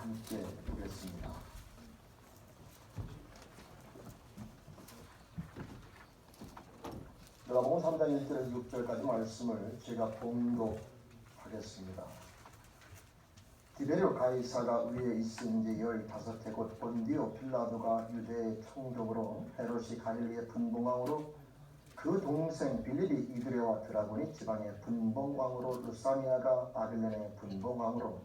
함께 보겠습니다. 누가복음 3장 1절에서 6절까지 말씀을 제가 봉독하겠습니다. 디베르 가이사가 위에 있은 지 15해 곧 본디오 빌라도가 유대의 총독으로 헤롯이 갈릴리의 분봉왕으로 그 동생 빌립이 이두레와 드라고니 지방의 분봉왕으로 루사니아가 아빌레네의 분봉왕으로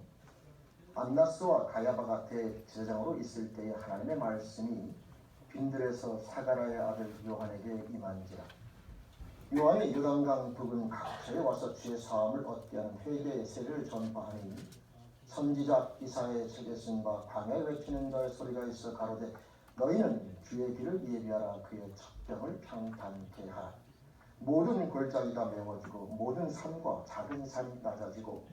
안나스와 가야바가 대제사장으로 있을 때에 하나님의 말씀이 빈들에서 사가랴의 아들 요한에게 임한지라. 요한이 요단강 부근 각처에 와서 주의 사함을 얻게 하는 회개의 세례를 전파하니 선지자 이사야의 책에 쓴 바 광야에 외치는 자의 소리가 있어 가로되 너희는 주의 길을 예비하라. 그의 첩병을 평탄케 하라. 모든 골짜기가 메워지고 모든 산과 작은 산이 낮아지고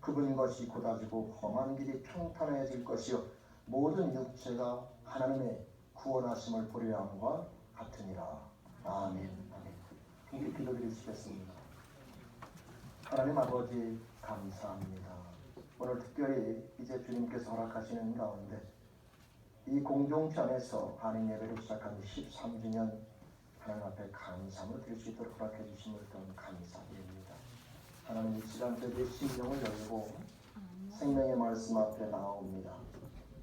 굽은 것이 곧아지고 험한 길이 평탄해질 것이요 모든 육체가 하나님의 구원하심을 보려 함과 같으니라. 아멘. 아멘. 함께 기도드리시겠습니다. 하나님 아버지 감사합니다. 오늘 특별히 이제 주님께서 허락하시는 가운데 이 공동체 안에서 한인 예배를 시작한 13주년 하나님 앞에 감사함을 드릴 수 있도록 허락해 주심을 더 감사드립니다. 하나님 이 시간 저희의 심령을 열고 생명의 말씀 앞에 나옵니다.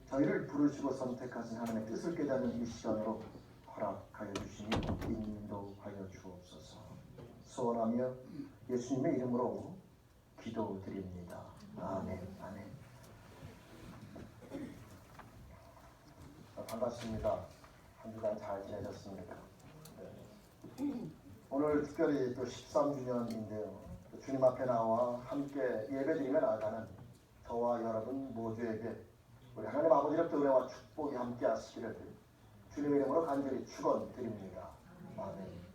저희를 부르시고 선택하신 하나님의 뜻을 깨닫는 이 시간으로 허락하여 주시니 인도하여 주옵소서. 소원하며 예수님의 이름으로 기도드립니다. 아멘. 아멘. 반갑습니다. 한 주간 잘 지내셨습니까? 네. 오늘 특별히 또 13주년인데요. 주님 앞에 나와 함께 예배드리며 나아가는 저와 여러분 모두에게 우리 하나님 아버지로부터 은혜와 축복이 함께 하시기를 주님의 이름으로 간절히 축원드립니다. 아멘.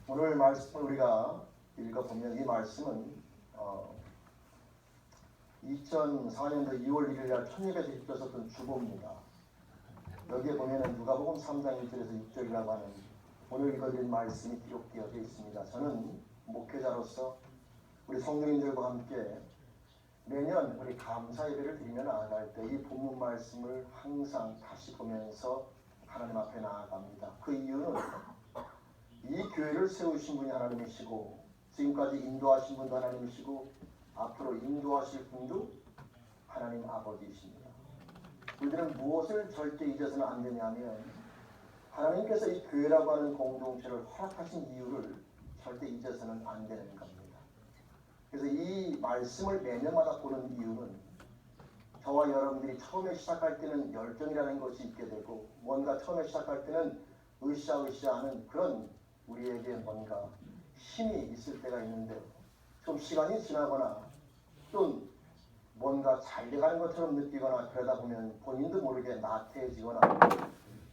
오늘 말씀을 우리가 읽어보면 이 말씀은 2004년도 2월 1일 날 천예배에서 입혔었던 주보입니다. 여기에 보면은 누가복음 3장 1절에서 6절이라고 하는 오늘 읽어드린 말씀이 기록되어 있습니다. 저는 목회자로서 우리 성도님들과 함께 매년 우리 감사 예배를 드리며 나아갈 때 이 본문 말씀을 항상 다시 보면서 하나님 앞에 나아갑니다. 그 이유는 이 교회를 세우신 분이 하나님이시고 지금까지 인도하신 분도 하나님이시고 앞으로 인도하실 분도 하나님 아버지이십니다. 우리들은 무엇을 절대 잊어서는 안 되냐면 하나님께서 이 교회라고 하는 공동체를 허락하신 이유를 절대 잊어서는 안 되는 겁니다. 그래서 이 말씀을 매년마다 보는 이유는 저와 여러분들이 처음에 시작할 때는 열정이라는 것이 있게 되고 뭔가 처음에 시작할 때는 으쌰으쌰하는 그런 우리에게 뭔가 힘이 있을 때가 있는데 좀 시간이 지나거나 또 뭔가 잘 돼가는 것처럼 느끼거나 그러다 보면 본인도 모르게 나태해지거나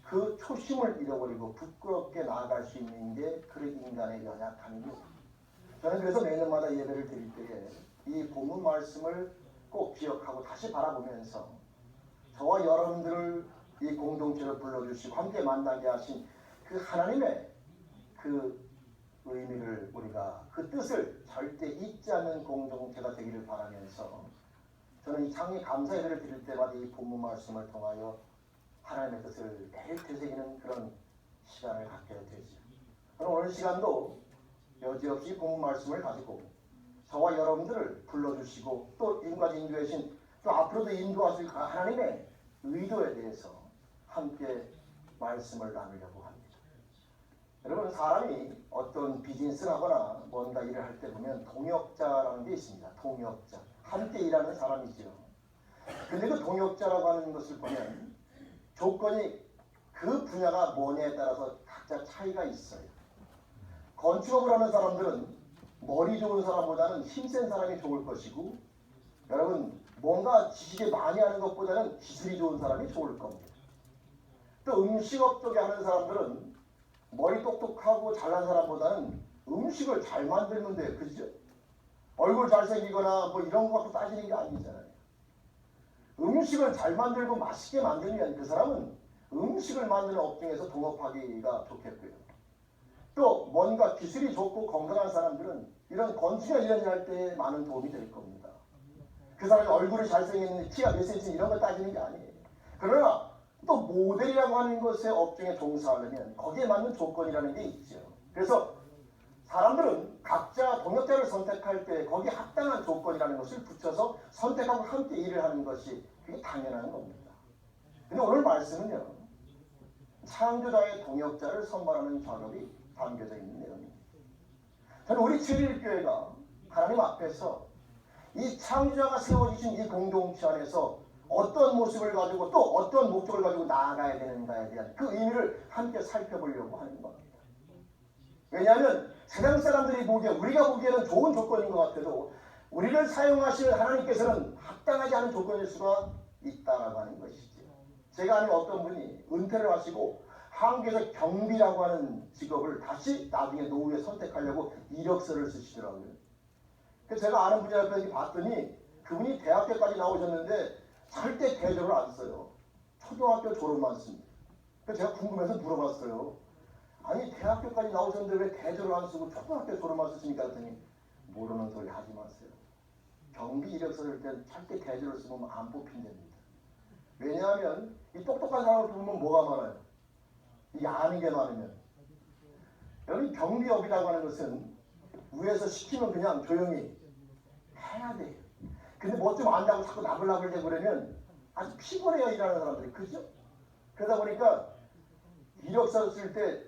그 초심을 잃어버리고 부끄럽게 나아갈 수 있는 게 그 인간의 연약함이고 저는 그래서 매년마다 예배를 드릴 때에 이 본문 말씀을 꼭 기억하고 다시 바라보면서 저와 여러분들을 이 공동체를 불러주시고 함께 만나게 하신 그 하나님의 그 의미를 우리가 그 뜻을 절대 잊지 않는 공동체가 되기를 바라면서 저는 이 창의 감사 예배를 드릴 때마다 이 본문 말씀을 통하여 하나님의 뜻을 매일 되새기는 그런 시간을 갖게 되죠. 오늘 시간도 여지없이 본문 말씀을 가지고 저와 여러분들을 불러주시고 또 지금까지 인도해 주신 또 앞으로도 인도하실 하나님의 의도에 대해서 함께 말씀을 나누려고 합니다. 여러분 사람이 어떤 비즈니스를 하거나 뭔가 일을 할 때 보면 동역자라는 게 있습니다. 동역자. 함께 일하는 사람이죠. 근데 그 동역자라고 하는 것을 보면 조건이 그 분야가 뭐냐에 따라서 각자 차이가 있어요. 건축업을 하는 사람들은 머리 좋은 사람보다는 힘센 사람이 좋을 것이고 여러분 뭔가 지식이 많이 하는 것보다는 기술이 좋은 사람이 좋을 겁니다. 또 음식업 쪽에 하는 사람들은 머리 똑똑하고 잘난 사람보다는 음식을 잘 만들면 돼요. 그죠? 얼굴 잘생기거나 뭐 이런 거 갖고 따지는 게 아니잖아요. 음식을 잘 만들고 맛있게 만들면 그 사람은 음식을 만드는 업종에서 동업하기가 좋겠고요. 또 뭔가 기술이 좋고 건강한 사람들은 이런 건축이나 이런 일 할 때 많은 도움이 될 겁니다. 그 사람이 얼굴이 잘생겼는지 키가 몇 센치 이런 걸 따지는 게 아니에요. 그러나 또 모델이라고 하는 것의 업종에 종사하려면 거기에 맞는 조건이라는 게 있죠. 그래서 사람들은 각자 동역자를 선택할 때 거기에 합당한 조건이라는 것을 붙여서 선택하고 함께 일을 하는 것이 그게 당연한 겁니다. 근데 오늘 말씀은요, 창조자의 동역자를 선발하는 작업이 담겨져 있는 내용입니다. 저는 우리 제1교회가 하나님 앞에서 이 창조자가 세워주신 이 공동체 안에서 어떤 모습을 가지고 또 어떤 목적을 가지고 나아가야 되는가에 대한 그 의미를 함께 살펴보려고 하는 겁니다. 왜냐하면 세상 사람들이 보기에 우리가 보기에는 좋은 조건인 것 같아도 우리를 사용하시는 하나님께서는 합당하지 않은 조건일 수가 있다라고 하는 것이죠. 제가 아는 어떤 분이 은퇴를 하시고 한국에서 경비라고 하는 직업을 다시 나중에 노후에 선택하려고 이력서를 쓰시더라고요. 그래서 제가 아는 분이 앞에서 봤더니 그분이 대학교까지 나오셨는데 절대 대졸을 안 써요. 초등학교 졸업만 씁니다. 그래서 제가 궁금해서 물어봤어요. 아니 대학교까지 나오셨는데 왜 대졸을 안 쓰고 초등학교 졸업만 쓰십니까? 그랬더니 모르는 소리 하지 마세요. 경비 이력서를 때 절대 대졸을 쓰면 안 뽑힌답니다. 왜냐하면 이 똑똑한 사람을 보면 뭐가 많아요? 이 아는 게 많으면. 여러분 경비업이라고 하는 것은 위에서 시키면 그냥 조용히 해야 돼요. 근데 뭐 좀 안다고 자꾸 나불나불 대고 그러면 아주 피곤해요, 일하는 사람들이. 그죠? 그러다 보니까 이력서 쓸 때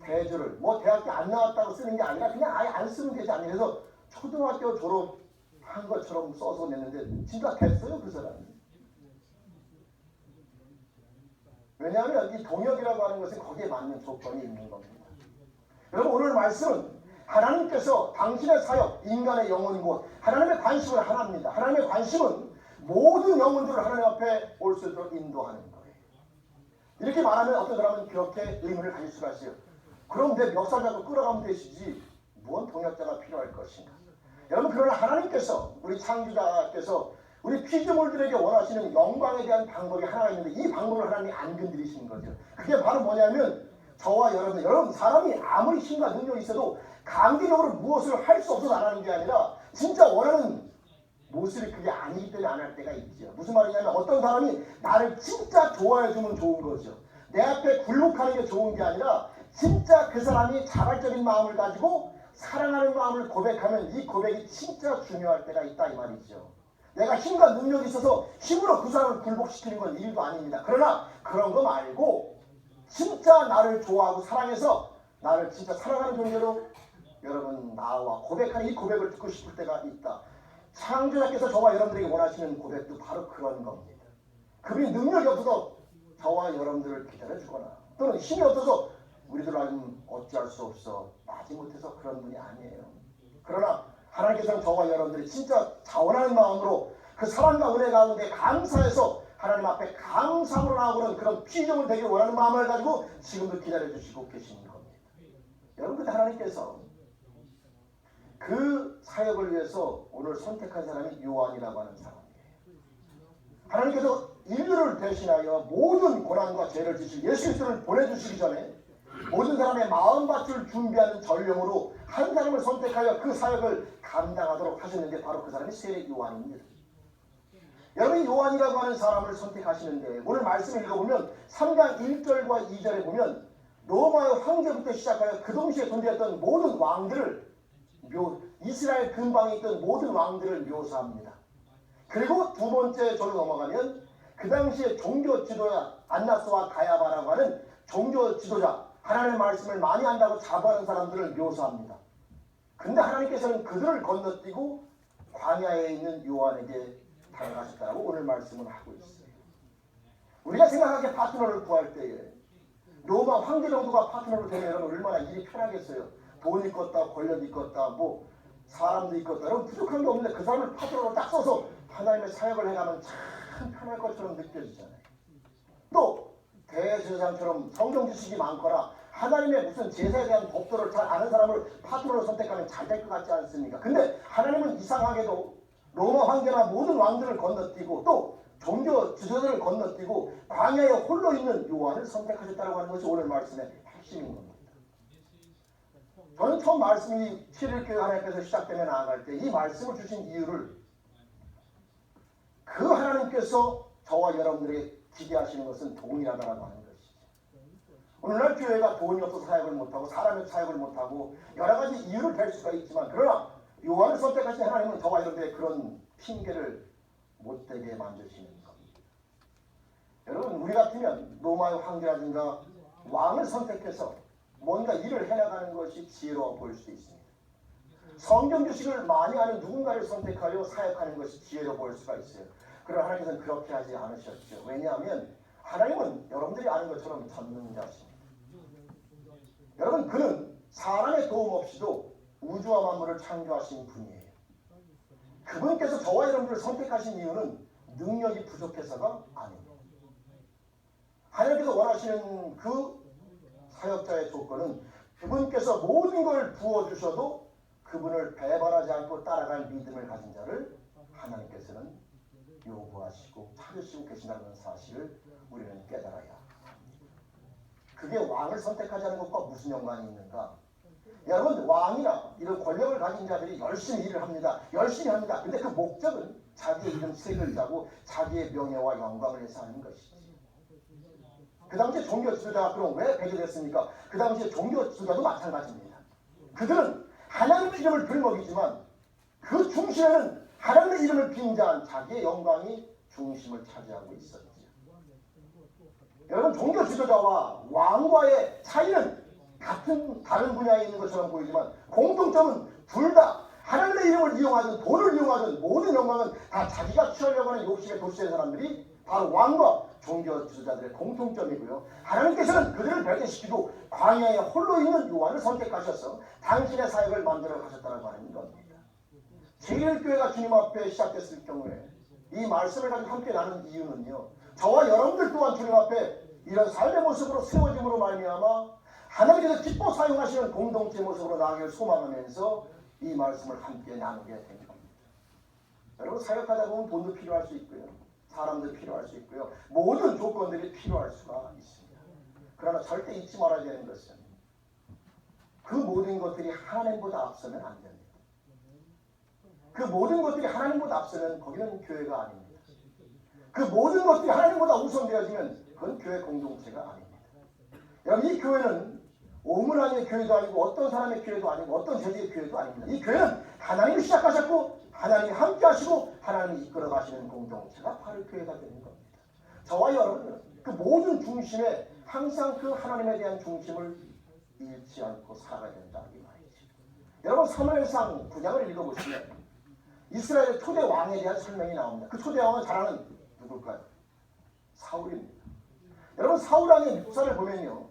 대졸을 뭐 대학교 안 나왔다고 쓰는 게 아니라 그냥 아예 안 쓰면 되지 않냐. 그래서 초등학교 졸업한 것처럼 써서 냈는데 진짜 됐어요, 그 사람이. 왜냐하면 이 동역이라고 하는 것은 거기에 맞는 조건이 있는 겁니다. 여러분 오늘 말씀은 하나님께서 당신의 사역, 인간의 영혼 곧 하나님의 관심은 하나입니다. 하나님의 관심은 모든 영혼들을 하나님 앞에 올 수 있도록 인도하는 거예요. 이렇게 말하면 어떤 사람은 그렇게 의문을 가질 수가 있어요. 그럼 내 멱살 잡고 끌어가면 되시지 무언 동역자가 필요할 것인가. 여러분 그러나 하나님께서 우리 창조자께서 우리 피조물들에게 원하시는 영광에 대한 방법이 하나가 있는데 이 방법을 하나님이 안 건드리시는 거죠. 그게 바로 뭐냐면 저와 여러분 사람이 아무리 힘과 능력이 있어도 강제적으로 무엇을 할 수 없어서 안 하는 게 아니라 진짜 원하는 모습이 그게 아니기 때문에 안 할 때가 있죠. 무슨 말이냐면 어떤 사람이 나를 진짜 좋아해 주면 좋은 거죠. 내 앞에 굴복하는 게 좋은 게 아니라 진짜 그 사람이 자발적인 마음을 가지고 사랑하는 마음을 고백하면 이 고백이 진짜 중요할 때가 있다 이 말이죠. 내가 힘과 능력이 있어서 힘으로 그 사람을 굴복시키는 건 일도 아닙니다. 그러나 그런 거 말고 진짜 나를 좋아하고 사랑해서 나를 진짜 사랑하는 존재로 여러분 나와 고백하는 이 고백을 듣고 싶을 때가 있다. 창조자께서 저와 여러분들에게 원하시는 고백도 바로 그런 겁니다. 그분이 능력이 없어서 저와 여러분들을 기다려주거나 또는 힘이 없어서 우리들 알면 어찌할 수 없어 마지못해서 그런 분이 아니에요. 그러나 하나님께서는 저와 여러분들이 진짜 자원하는 마음으로 그 사랑과 은혜 가운데 감사해서 하나님 앞에 감사함으로 나아오는 그런 피조물 되길 원하는 마음을 가지고 지금도 기다려주시고 계시는 겁니다. 여러분 근데 하나님께서 그 사역을 위해서 오늘 선택한 사람이 요한이라고 하는 사람이에요. 하나님께서 인류를 대신하여 모든 고난과 죄를 지실 예수 그리스도를 보내주시기 전에 모든 사람의 마음밭을 준비하는 전령으로 한 사람을 선택하여 그 사역을 감당하도록 하셨는데 바로 그 사람이 세례 요한입니다. 여러분이 요한이라고 하는 사람을 선택하시는데 오늘 말씀을 읽어보면 3장 1절과 2절에 보면 로마의 황제부터 시작하여 그 동시에 존재했던 모든 왕들을 이스라엘 근방에 있던 모든 왕들을 묘사합니다. 그리고 두 번째 절로 넘어가면 그 당시에 종교 지도자 안나스와 가야바라고 하는 종교 지도자 하나님의 말씀을 많이 안다고 자부하는 사람들을 묘사합니다. 근데 하나님께서는 그들을 건너뛰고 광야에 있는 요한에게 다가가셨다고 오늘 말씀을 하고 있어요. 우리가 생각하기에 파트너를 구할 때에 로마 황제 정도가 파트너로 되면 얼마나 일이 편하겠어요. 돈 있겠다, 권력 있겠다, 뭐 사람도 있겠다. 여러분 부족한 게 없는데 그 사람을 파트너로 딱 써서 하나님의 사역을 해가면 참 편할 것처럼 느껴지잖아요. 또 대제사장처럼 성경 지식이 많거나 하나님의 무슨 제사에 대한 법도를 잘 아는 사람을 파트너로 선택하면 잘 될 것 같지 않습니까? 근데 하나님은 이상하게도 로마 황제나 모든 왕들을 건너뛰고 또 종교 지도자들을 건너뛰고 광야에 홀로 있는 요한을 선택하셨다고 하는 것이 오늘 말씀의 핵심인 겁니다. 저는 처음 말씀이 7일교회 하나님께서 시작되며 나아갈 때 이 말씀을 주신 이유를 그 하나님께서 저와 여러분들에게 기대하시는 것은 동일하다라고 하는 것이죠. 오늘날 교회가 돈이 없어서 사역을 못하고 사람의 사역을 못하고 여러 가지 이유를 댈 수가 있지만 그러나 요한을 선택하신 하나님은 저와 여러분들의 그런 핑계를 못되게 만드시는 겁니다. 여러분 우리 같으면 로마의 황제라든가 왕을 선택해서 뭔가 일을 해나가는 것이 지혜로워 보일 수도 있습니다. 성경 지식을 많이 아는 누군가를 선택하여 사역하는 것이 지혜로워 보일 수가 있어요. 그러나 하나님께서는 그렇게 하지 않으셨죠. 왜냐하면 하나님은 여러분들이 아는 것처럼 전능자십니다. 여러분 그는 사람의 도움 없이도 우주와 만물을 창조하신 분이에요. 그분께서 저와 여러분들을 선택하신 이유는 능력이 부족해서가 아닙니다. 하나님께서 원하시는 그 사역자의 조건은 그분께서 모든 걸 부어주셔도 그분을 배반하지 않고 따라갈 믿음을 가진 자를 하나님께서는 요구하시고 찾으시고 계신다는 사실을 우리는 깨달아야 합니다. 그게 왕을 선택하지 않는 것과 무슨 연관이 있는가? 여러분 왕이나 이런 권력을 가진 자들이 열심히 일을 합니다. 열심히 합니다. 근데 그 목적은 자기의 이름 세 글자고 자기의 명예와 영광을 위해서 하는 것이지. 그 당시에 종교 지도자가 그럼 왜 배제됐습니까? 그 당시에 종교 지도자도 마찬가지입니다. 그들은 하나님의 이름을 들먹이지만 그 중심에는 하나님의 이름을 빙자한 자기의 영광이 중심을 차지하고 있었죠. 여러분 종교 지도자와 왕과의 차이는 같은 다른 분야에 있는 것처럼 보이지만 공통점은 둘 다 하나님의 이름을 이용하든 돈을 이용하든 모든 영광은 다 자기가 취하려고 하는 욕심에 도취된 사람들이 바로 왕과 종교 지도자들의 공통점이고요. 하나님께서는 그들을 배제시키고 광야에 홀로 있는 요한을 선택하셔서 당신의 사역을 만들어 가셨다고 하는 겁니다. 제1교회가 주님 앞에 시작됐을 경우에 이 말씀을 가지고 함께 나눈 이유는요. 저와 여러분들 또한 주님 앞에 이런 삶의 모습으로 세워짐으로 말미암아 하나님께서 기뻐 사용하시는 공동체 모습으로 나아가길 소망하면서 이 말씀을 함께 나누게 된 겁니다. 여러분 사역하다 보면 돈도 필요할 수 있고요. 사람도 필요할 수 있고요. 모든 조건들이 필요할 수가 있습니다. 그러나 절대 잊지 말아야 되는 것은 그 모든 것들이 하나님보다 앞서면 안 됩니다. 그 모든 것들이 하나님보다 앞서면 거기는 교회가 아닙니다. 그 모든 것들이 하나님보다 우선되어지면 그건 교회 공동체가 아닙니다. 여러분 이 교회는 오문안의 교회도 아니고 어떤 사람의 교회도 아니고 어떤 제도의 교회도 아닙니다. 이 교회는 하나님이 시작하셨고 하나님이 함께 하시고 하나님이 이끌어 가시는 공동체가 바로 교회가 되는 겁니다. 저와 여러분은 그 모든 중심에 항상 그 하나님에 대한 중심을 잃지 않고 살아가야 된다 이 말이죠. 여러분 사무엘상 9장을 읽어보시면 이스라엘의 초대 왕에 대한 설명이 나옵니다. 그 초대 왕은 잘 아는 누굴까요? 사울입니다. 여러분 사울 왕의 역사를 보면요.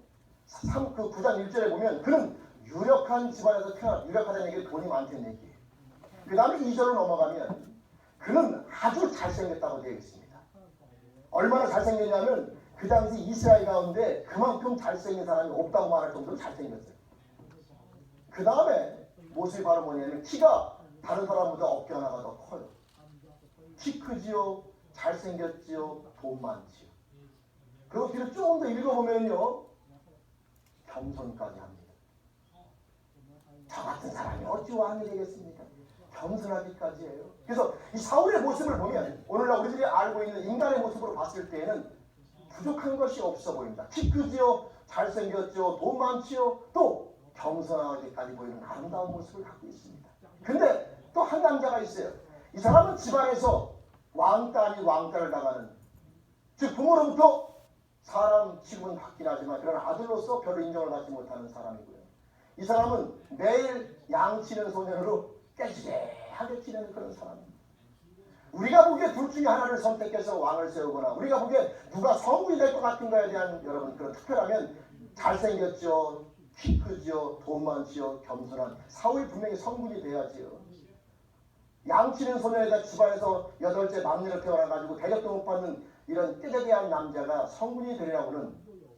그 9장 1절에 보면 그는 유력한 집안에서 유력하다는 얘기는 돈이 많다는 얘기예요. 그 다음에 2절로 넘어가면 그는 아주 잘생겼다고 되어 있습니다. 얼마나 잘생겼냐면 그 당시 이스라엘 가운데 그만큼 잘생긴 사람이 없다고 말할 정도로 잘생겼어요. 그 다음에 모습이 바로 뭐냐면 키가 다른 사람보다 어깨 하나가 더 커요. 키 크지요, 잘생겼지요, 돈 많지요. 그리고 뒤로 조금 더 읽어보면요. 겸손까지 합니다. 저 같은 사람이 어찌 왕이 되겠습니까? 겸손하기까지 해요. 그래서 이 사울의 모습을 보면 오늘날 우리들이 알고 있는 인간의 모습으로 봤을 때에는 부족한 것이 없어 보입니다. 키 크지요, 잘생겼죠, 돈 많지요, 또 겸손하기까지 보이는 아름다운 모습을 갖고 있습니다. 근데 또 한 남자가 있어요. 이 사람은 집안에서 왕따 왕따를 당하는, 즉 부모로부터 사람 취급은 받긴 하지만 그런 아들로서 별로 인정을 받지 못하는 사람이고요. 이 사람은 매일 양치는 소년으로 깨지게하게 지내는 그런 사람입니다. 우리가 보기에 둘 중에 하나를 선택해서 왕을 세우거나 우리가 보기에 누가 성군이 될 것 같은가에 대한 여러분 그런 투표라면 잘생겼죠, 키 크죠, 돈 많지요, 겸손한 사울이 분명히 성군이 돼야지요. 양치는 소년에다 집안에서 8째 막내로 태어나가지고 대접도 못 받는 이런 떼대대한 남자가 성군이 되리라고는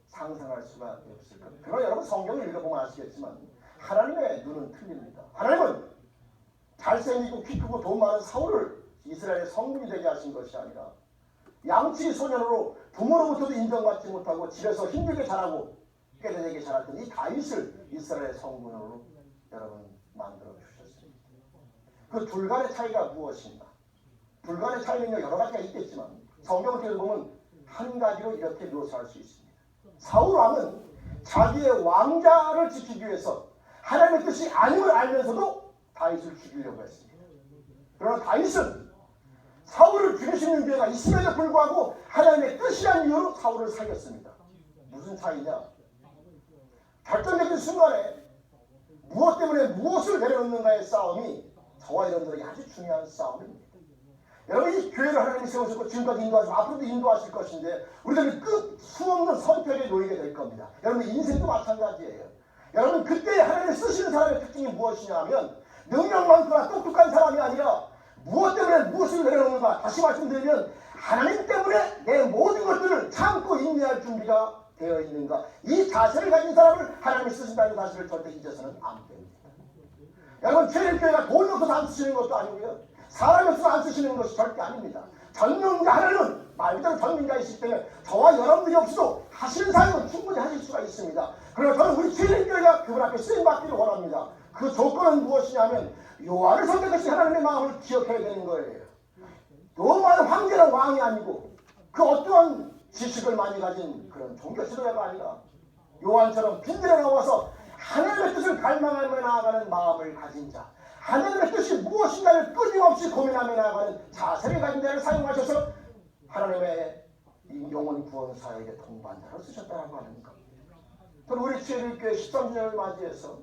상상할 수가 없을 겁니다. 그러나 여러분 성경을 읽어보면 아시겠지만 하나님의 눈은 틀립니다. 하나님은 잘생기고 키 크고 돈 많은 사울을 이스라엘의 성군이 되게 하신 것이 아니라 양치 소년으로 부모로부터도 인정받지 못하고 집에서 힘들게 자라고 깨대되게 자랐던 이 다윗을 이스라엘의 성군으로 여러분 만들어 주셨습니다. 그 둘 간의 차이가 무엇인가? 둘 간의 차이는 여러 가지가 있겠지만 성경을 보면 한 가지로 이렇게 묘사할 수 있습니다. 사울 왕은 자기의 왕자를 지키기 위해서 하나님의 뜻이 아님을 알면서도 다윗을 죽이려고 했습니다. 그러나 다윗은 사울을 죽일 수 있는 기회가 있음에도 불구하고 하나님의 뜻이라는 이유로 사울을 사귀었습니다. 무슨 차이냐? 결정적인 순간에 무엇 때문에 무엇을 내려놓는가의 싸움이 저와 여러분들에게 아주 중요한 싸움입니다. 여러분, 이 교회를 하나님이 세우셨고 지금까지 인도하시고 앞으로도 인도하실 것인데 우리들은 수없는 선택에 놓이게 될 겁니다. 여러분 인생도 마찬가지예요. 여러분 그때 하나님을 쓰시는 사람의 특징이 무엇이냐 하면 능력 많거나 똑똑한 사람이 아니라 무엇 때문에 무엇을 내려놓는가. 다시 말씀드리면 하나님 때문에 내 모든 것들을 참고 인내할 준비가 되어 있는가. 이 자세를 가진 사람을 하나님이 쓰신다는 사실을 절대 잊어서는 안 됩니다. 여러분 제일교회가 돈이 없어서 안 쓰시는 것도 아니고요. 사람이 없어서 안 쓰시는 것이 절대 아닙니다. 전능자 하나님은 말 그대로 전능자이시기 때문에 저와 여러분들이 없어도 하시는 사역은 충분히 하실 수가 있습니다. 그러나 저는 우리 제일교회가 그분 앞에 쓰임받기를 원합니다. 그 조건은 무엇이냐면 요한을 선택하신 하나님의 마음을 기억해야 되는 거예요. 요한은 황제는 왕이 아니고 그 어떠한 지식을 많이 가진 그런 종교 지도자가 아니라 요한처럼 빈들에 나와서 하나님의 뜻을 갈망하며 나아가는 마음을 가진 자, 하나님의 뜻이 무엇인가를 끊임없이 고민하며 나아가는 자세를 가진 자를 사용하셔서 하나님의 이 영혼 구원 사역의 동반자로 쓰셨다고 하는 겁니다. 그럼 우리 제일교회 13주년을 맞이해서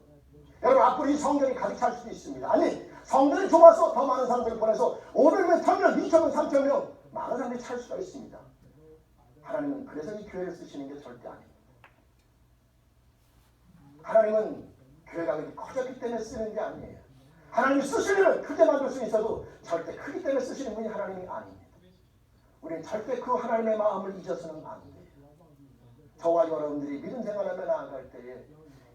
여러분 앞으로 이 성전이 가득 찰 수도 있습니다. 아니 성전이 좁아서 더 많은 사람들을 보내서 500명, 1000명, 2000명, 3000명 많은 사람들이 찰 수가 있습니다. 하나님은 그래서 이 교회를 쓰시는 게 절대 아닙니다. 하나님은 교회가 그렇게 커졌기 때문에 쓰는 게 아니에요. 하나님이 쓰시려면 크게 만들 수 있어도 절대 크기 때문에 쓰시는 분이 하나님이 아닙니다. 우리는 절대 그 하나님의 마음을 잊어서는 안 돼요. 저와 여러분들이 믿음 생활하며 나아갈 때에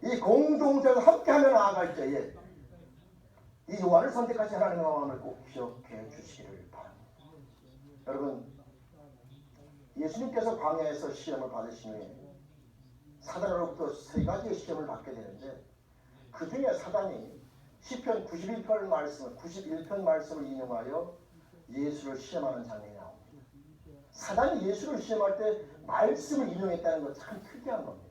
이 공동체가 함께하며 나아갈 때에 이 요한을 선택하신 하나님의 마음을 꼭 기억해 주시기를 바랍니다. 여러분 예수님께서 광야에서 시험을 받으신 후에 사단으로부터 세 가지의 시험을 받게 되는데 그 중에 사단이 시편 91편 말씀을 인용하여 예수를 시험하는 장면이 나옵니다. 사단이 예수를 시험할 때 말씀을 인용했다는 것 참 특이한 겁니다.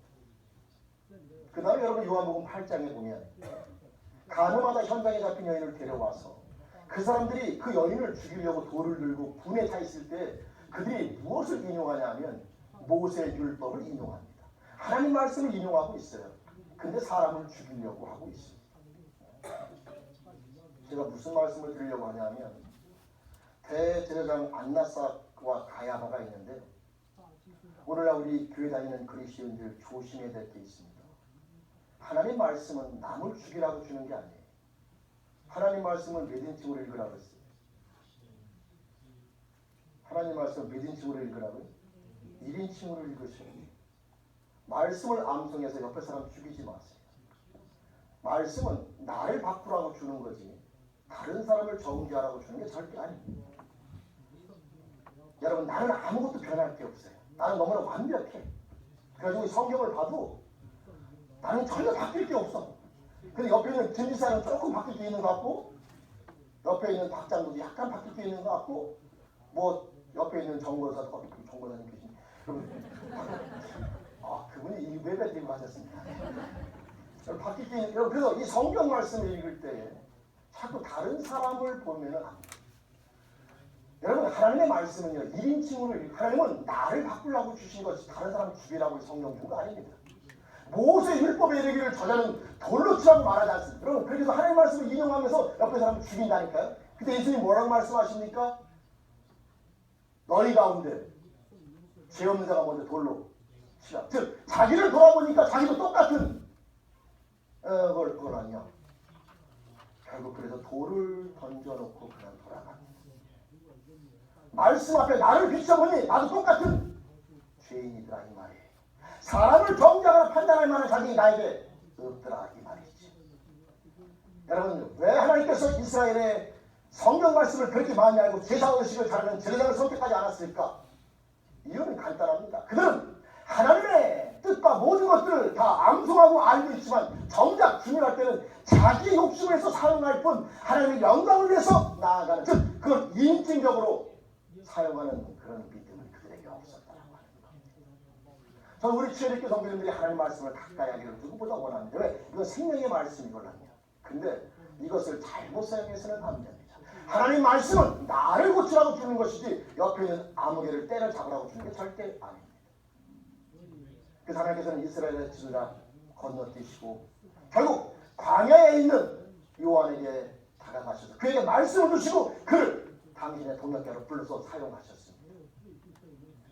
그 다음에 여러분 요한복음 8장에 보면 가늠하다 현장에 잡힌 여인을 데려와서 그 사람들이 그 여인을 죽이려고 돌을 들고 분에 차 있을 때 그들이 무엇을 인용하냐 하면 모세의 율법을 인용합니다. 하나님 말씀을 인용하고 있어요. 근데 사람을 죽이려고 하고 있습니다. 제가 무슨 말씀을 드리려고 하냐면 대제사장 안나삭과 가야바가 있는데 오늘날 우리 교회 다니는 그리스도인들 조심해야 될 게 있습니다. 하나님 말씀은 남을 죽이라고 주는 게 아니에요. 하나님 말씀은 몇 인칭으로 읽으라고 했어요. 하나님 말씀은 몇 인칭으로 읽으라고요? 1인칭으로 읽으셔야 돼요. 말씀을 암송해서 옆에 사람 죽이지 마세요. 말씀은 나를 바꾸라고 주는 거지 다른 사람을 정죄하라고 주는 게 절대 아닙니다. 여러분 나는 아무것도 변할 게 없어요. 나는 너무나 완벽해. 그래가지고 성경을 봐도 나는 전혀 바뀔 게 없어. 근데 옆에 있는 김지사는 조금 바뀔 게 있는 것 같고 옆에 있는 박장도 약간 바뀔 게 있는 것 같고 뭐 옆에 있는 정권사님 계신 그분이 이 외배 들고 가셨습니다. 바뀔 게 있는 그래서 이 성경 말씀을 읽을 때 자꾸 다른 사람을 보면은 안 돼요. 여러분 하나님의 말씀은요 1인칭으로 하나님은 나를 바꾸려고 주신 것이 다른 사람을 죽이라고 성경 준 거 아닙니다. 모세 율법에 이르기를 저자는 돌로 치라고 말하지 않습니다. 여러분 그래서 하나님 말씀을 인용하면서 옆에 사람을 죽인다니까요. 근데 예수님이 뭐라고 말씀하십니까? 너희 가운데 죄 없는 자가 먼저 돌로 치라. 즉 자기를 돌아보니까 자기도 똑같은 그걸 아니야. 결국 그래서 돌을 던져놓고 그냥 돌아갑니다. 말씀 앞에 나를 비춰보니 나도 똑같은 죄인이더라 이 말이에요. 사람을 정죄하거나 판단할 만한 자격이 나에게 없더라 이 말이지. 여러분 왜 하나님께서 이스라엘의 성경 말씀을 그렇게 많이 알고 제사 의식을 잘하는 제사장을 선택하지 않았을까? 이유는 간단합니다. 그들은 하나님의 뜻과 모든 것들을 다 암송하고 알고 있지만 정작 중요할 때는 자기 욕심을 해서 사용할 뿐 하나님의 영광을 위해서 나아가는, 즉 그걸 인증적으로 사용하는 그런 믿음은 그들에게 없었다라고 하는 겁니다. 저는 우리 주일학교 성도님들이 하나님 말씀을 가까이 하기를 누구보다 원합니다. 왜? 이건 생명의 말씀이거든요. 근데 이것을 잘못 사용해서는 안 됩니다. 하나님 말씀은 나를 고치라고 주는 것이지 옆에 있는 아무개를 때려 잡으라고 주는 게 절대 아닙니다. 그래서 하나님께서는 이스라엘의 지도자 건너뛰시고 결국 광야에 있는 요한에게 다가가셔서 그에게 말씀을 주시고 그를 당신의 동역자로 불러서 사용하셨습니다.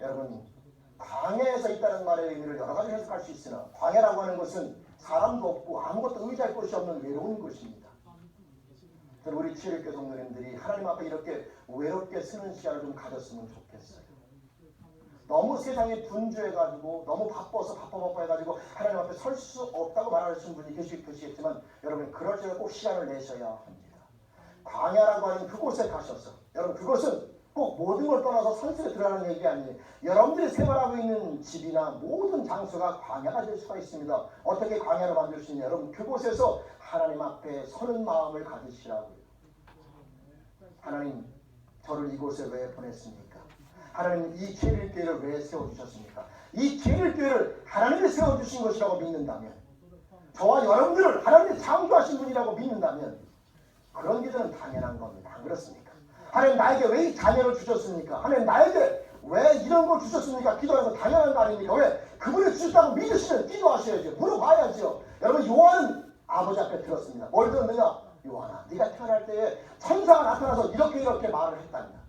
여러분, 광야에서 있다는 말의 의미를 여러 가지 해석할 수 있으나 광야라고 하는 것은 사람도 없고 아무것도 의지할 곳이 없는 외로운 것입니다. 저는 우리 주일학교 성도님들이 하나님 앞에 이렇게 외롭게 서는 시간을 좀 가졌으면 좋겠어요. 너무 세상에 분주해가지고 너무 바빠서 바빠해가지고 하나님 앞에 설 수 없다고 말하시는 분이 계시겠지만 여러분 그럴 때는 꼭 시간을 내셔야 합니다. 광야라고 하는 그곳에 가셔서 여러분 그것은 꼭 모든 걸 떠나서 산속에 들어가는 얘기 아니에요. 여러분들이 생활하고 있는 집이나 모든 장소가 광야가 될 수가 있습니다. 어떻게 광야를 만들 수 있냐? 여러분 그곳에서 하나님 앞에 서는 마음을 가지시라고요. 하나님 저를 이곳에 왜 보냈습니까? 하나님 이 계일교회를 왜 세워주셨습니까? 이 계일교회를 하나님이 세워주신 것이라고 믿는다면, 저와 여러분들을 하나님이 창조하신 분이라고 믿는다면 그런 기도는 당연한 겁니다. 안 그렇습니까? 하나님 나에게 왜 이 자녀를 주셨습니까? 하나님 나에게 왜 이런 걸 주셨습니까? 기도하는 건 당연한 거 아닙니까? 왜? 그분이 주셨다고 믿으시면 기도하셔야죠. 물어봐야죠. 여러분 요한은 아버지 앞에 들었습니다. 뭘 들었느냐? 요한아 네가 태어날 때에 천사가 나타나서 이렇게 말을 했단다.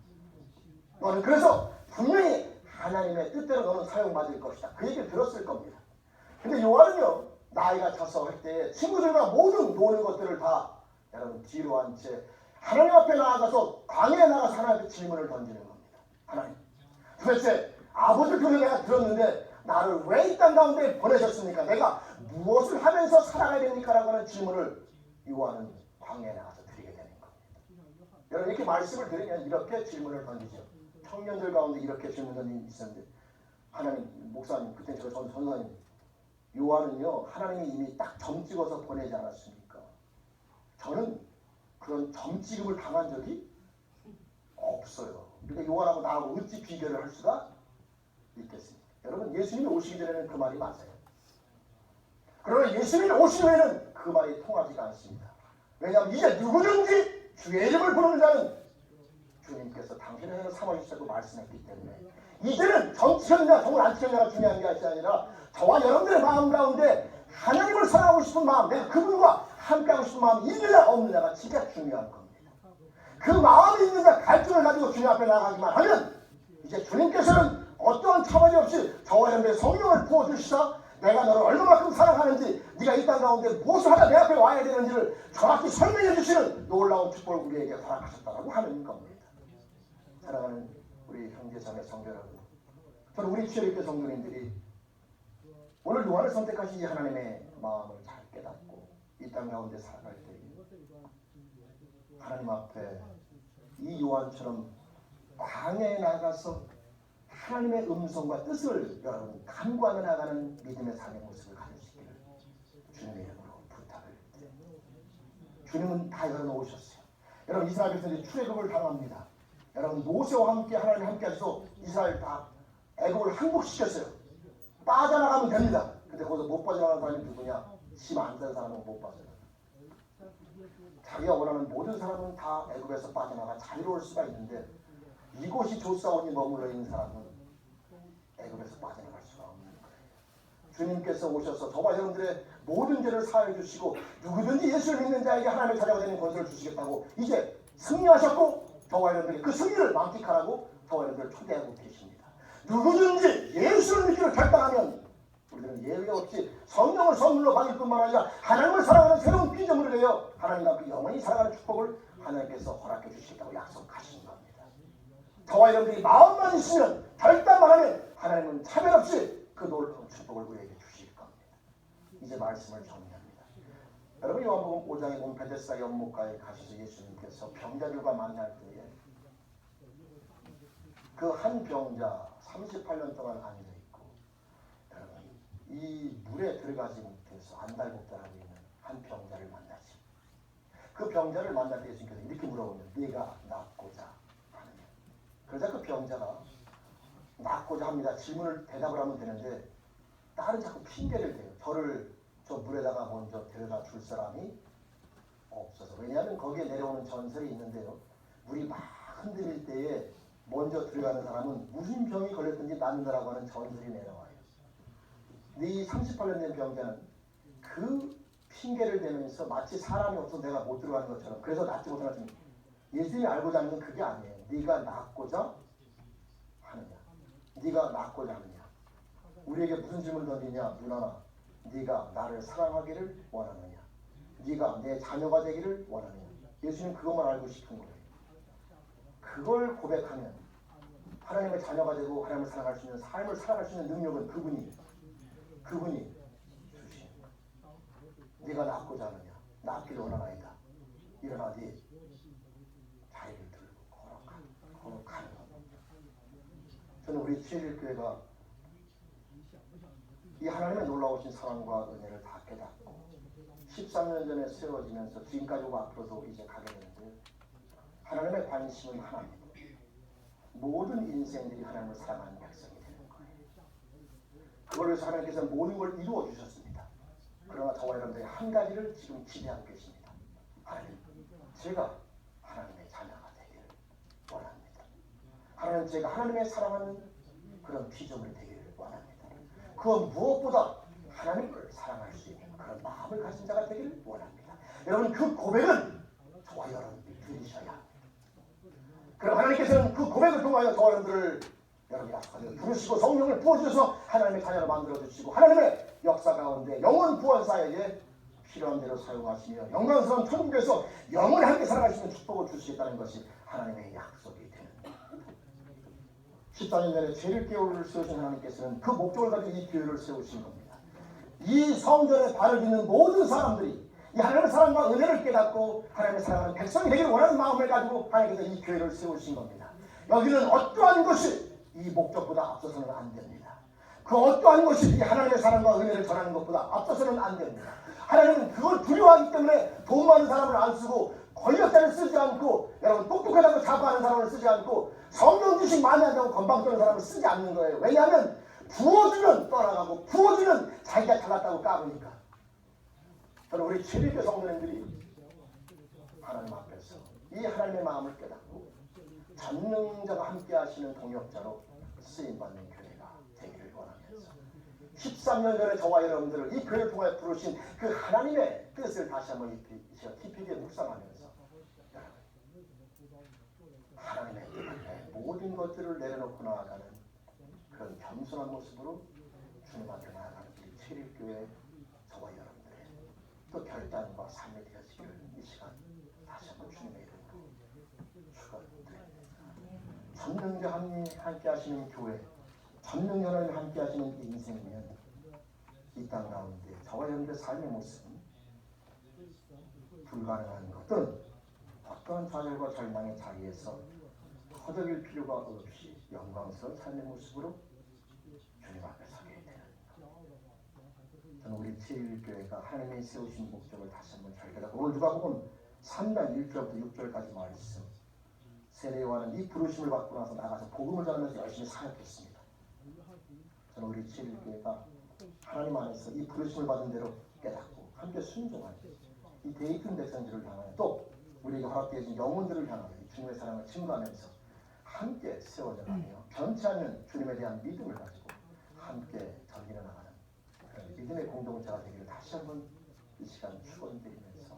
너는 그래서 분명히 하나님의 뜻대로 너는 사용받을 것이다. 그 얘기를 들었을 겁니다. 근데 요한은요 나이가 차서 할 때 친구들과 모든 노는 것들을 다 여러분 뒤로 한 채 하나님 앞에 나아가서 광야에 나가서 하나님께 질문을 던지는 겁니다. 하나님 도대체 아버지 그를 내가 들었는데 나를 왜 이 땅 가운데 보내셨습니까? 내가 무엇을 하면서 살아가야 됩니까? 라고 하는 질문을 요한은 광야에 나가서 드리게 되는 겁니다. 여러분 이렇게 말씀을 드리면 이렇게 질문을 던지죠. 청년들 가운데 이렇게 질문 던진 있었는데 하나님 목사님 그때 저 전사님 요한은요 하나님이 이미 딱 점 찍어서 보내지 않았습니까? 저는 그런 점 찍음을 당한 적이 없어요. 그러니까 요한하고 나하고 어찌 비교를 할 수가 있겠습니까? 여러분 예수님이 오시기 전에는 그 말이 맞아요. 그러나 예수님이 오신 후에는 그 말이 통하지가 않습니다. 왜냐하면 이제 누구든지 주의 이름을 부르는 자는 주님께서 당신의 은혜를 삼아주시라고 말씀했기 때문에 이제는 정치형이나 정을 안 치형이나 중요한 게 아니라 저와 여러분들의 마음 가운데 하나님을 사랑하고 싶은 마음, 내가 그분과 함께하고 싶은 마음이 있느냐 없느냐가 진짜 중요한 겁니다. 그 마음이 있느냐 갈증을 가지고 주님 앞에 나가기만 하면 이제 주님께서는 어떠한 차별이 없이 저와 여러분들의 성령을 부어주시사 내가 너를 얼마만큼 사랑하는지 네가 이 땅 가운데 무엇을 하다 내 앞에 와야 되는지를 정확히 설명해 주시는 놀라운 축복을 우리에게 허락하셨다고 하는 겁니다. 사랑하는 우리 형제자매 성도 여러분, 저는 우리 주일학교 성도님들이 오늘 요한을 선택하신 이 하나님의 마음을 잘 깨닫고 이 땅 가운데 살아갈 때 하나님 앞에 이 요한처럼 광야에 나가서 하나님의 음성과 뜻을 여러분 간구하며 나가는 믿음의 삶의 모습을 가지시기를 주님의 이름으로 부탁을 드립니다. 주님은 다 열어놓으셨어요. 여러분 이스라엘 백성들이 출애굽을 당합니다. 여러분 모세와 함께 하나님 함께 하셔서 이스라엘 다 애굽을 항복시켰어요. 빠져나가면 됩니다. 근데 거기서 못 빠져나가는 사람이 누구냐? 심 안 된 사람은 못 빠져나가. 자기가 원하는 모든 사람은 다 애굽에서 빠져나가 자유로울 수가 있는데 이곳이 조사원이 머물러 있는 사람은 애굽에서 빠져나갈 수가 없는 거예요. 주님께서 오셔서 저와 여러분들의 모든 죄를 사하여 주시고 누구든지 예수를 믿는 자에게 하나님의 자녀가 되는 권세를 주시겠다고 이제 승리하셨고 저와 여러분들이 그 승리를 만끽하라고 저와 여러분들을 초대하고 계십니다. 누구든지 예수를 믿기로 결단하면 우리는 예외 없이 성령을 선물로 받을 뿐만 아니라 하나님을 사랑하는 새로운 피조물이 되어 하나님과 그 영원히 살아가는 축복을 하나님께서 허락해 주시겠다고 약속하신 겁니다. 저와 여러분들이 마음만 있으면 결단만 하면 하나님은 차별 없이 그 놀라운 축복을 우리에게 주실 겁니다. 이제 말씀을 정리합니다. 여러분 요한복음 5장에 보면 베데스다 연못가에 가셔서 예수님께서 병자들과 만날 때에 그 한 병자 38년 동안 앉아있고 이 물에 들어가지 못해서 안달복달하고 있는 한 병자를 만나지. 그 병자를 만날 때 예수님께서 이렇게 물어보면 네가 낫고자 하느냐. 그러자 그 병자가 낫고자 합니다. 질문을 대답을 하면 되는데 다른 자꾸 핑계를 대요. 저를 저 물에다가 먼저 데려다 줄 사람이 없어서. 왜냐하면 거기에 내려오는 전설이 있는데요. 물이 막 흔들릴 때에 먼저 들어가는 사람은 무슨 병이 걸렸든지 낫는다라고 하는 전설이 내려와요. 근데 이 38년 된 병자는 그 핑계를 대면서 마치 사람이 없어서 내가 못 들어가는 것처럼 그래서 낫지 못하는 것처럼 예수님이 알고자 하는 건 그게 아니에요. 네가 낫고자 하느냐. 네가 낫고자 하느냐. 우리에게 무슨 질문을 던지냐. 누나나 네가 나를 사랑하기를 원하느냐. 네가 내 자녀가 되기를 원하느냐. 예수님 그것만 알고 싶은 거예요. 그걸 고백하면 하나님의 자녀가 되고 하나님을 사랑할 수 있는 삶을 살아갈 수 있는 능력은 그분이 주신. 네가 낫고자 하느냐. 낫기를 원하나이다. 일어나 네 자리를 들고 걸어가는 것. 저는 우리 제1교회가 이 하나님의 놀라우신 사랑과 은혜를 다 깨닫고 13년 전에 세워지면서 지금까지 오고 앞으로도 이제 가게 되는데 하나님의 관심은 하나입니다. 모든 인생들이 하나님을 사랑하는 백성이 되는 거예요. 그걸 위해서 하나님께서 모든 걸 이루어 주셨습니다. 그러나 저와 여러분들이 한 가지를 지금 기대하고 계십니다. 하나님, 제가 하나님의 자녀가 되기를 원합니다. 하나님, 제가 하나님의 사랑하는 그런 피조물이 되기를 원합니다. 그건 무엇보다 하나님을 사랑할 수 있는 그런 마음을 가진 자가 되기를 원합니다. 여러분, 그 고백은 저와 여러분들이 들으셔야 합니다. 그럼 하나님께서는 그 고백을 통하여 저와 여러분들을 여러분이 부르시고 성령을 부어주셔서 하나님의 자녀로 만들어주시고 하나님의 역사 가운데 영원 구원사에게 필요한 대로 사용하시며 영광스러운 천국에서 영원히 함께 살아갈 수 있는 축복을 주시겠다는 것이 하나님의 약속이 되는 겁니다. 14년 전에 죄를 깨우를 세우신 하나님께서는 그 목적을 가지고 이 교회를 세우신 겁니다. 이 성전에 발을 딛는 모든 사람들이 이 하나님의 사랑과 은혜를 깨닫고 하나님의 사랑하는 백성이 되기를 원하는 마음을 가지고 하나님께서 이 교회를 세우신 겁니다. 여기는 어떠한 것이 이 목적보다 앞서서는 안 됩니다. 그 어떠한 것이 이 하나님의 사랑과 은혜를 전하는 것보다 앞서서는 안 됩니다. 하나님은 그걸 두려워하기 때문에 돈 많은 사람을 안 쓰고 권력자를 쓰지 않고 여러분 똑똑하다고 자부하는 사람을 쓰지 않고 성령 지식 많이 한다고 건방 떠는 사람을 쓰지 않는 거예요. 왜냐하면 부어주면 떠나가고 부어주면 자기가 잘났다고 까부니까. 저는 우리 최대교 성도님들이 하나님 앞에서 이 하나님의 마음을 깨닫고 전능자가 함께 하시는 동역자로 쓰임받는 교회가 되기를 원하면서 13년 전에 저와 여러분들을 이 교회를 통해 부르신 그 하나님의 뜻을 다시 한번 깊이 묵상하면서 하나님의 뜻 앞에 모든 것들을 내려놓고 나아가는 그런 겸손한 모습으로 주님 앞에 나아가는 우리 체립교회 저와 여러분들의 또 결단과 삶이 되어지기를 이 시간 다시 한번 주님의 이름으로 축원드립니다. 전능자 함께 하시는 교회, 전능자 하나님 함께 하시는 인생이면 이 땅 가운데 저와 여러분들의 삶의 모습은 불가능한 것들은 어떠한 좌절과 절망의 자리에서 허덕일 필요가 없이 영광스러운 삶의 모습으로 주님 앞에 서게 되는 것. 저는 우리 제1교회가 하나님이 세우신 목적을 다시 한번 잘 깨닫고 오늘 누가복음 3장 1절부터 6절까지 말씀 세례 요한은 이 부르심을 받고 나서 나가서 복음을 전하면서 열심히 사역했습니다. 저는 우리 제1교회가 하나님 안에서 이 부르심을 받은 대로 깨닫고 함께 순종하는 이 대입된 백성들을 향하여 또 우리에게 허락되어진 영혼들을 향하여 주님의 사랑을 증거하면서 함께 세워져가며 변치 않는 주님에 대한 믿음을 가지고 함께 전진해 나가는 그런 믿음의 공동체가 되기를 다시 한번 이 시간 축원드리면서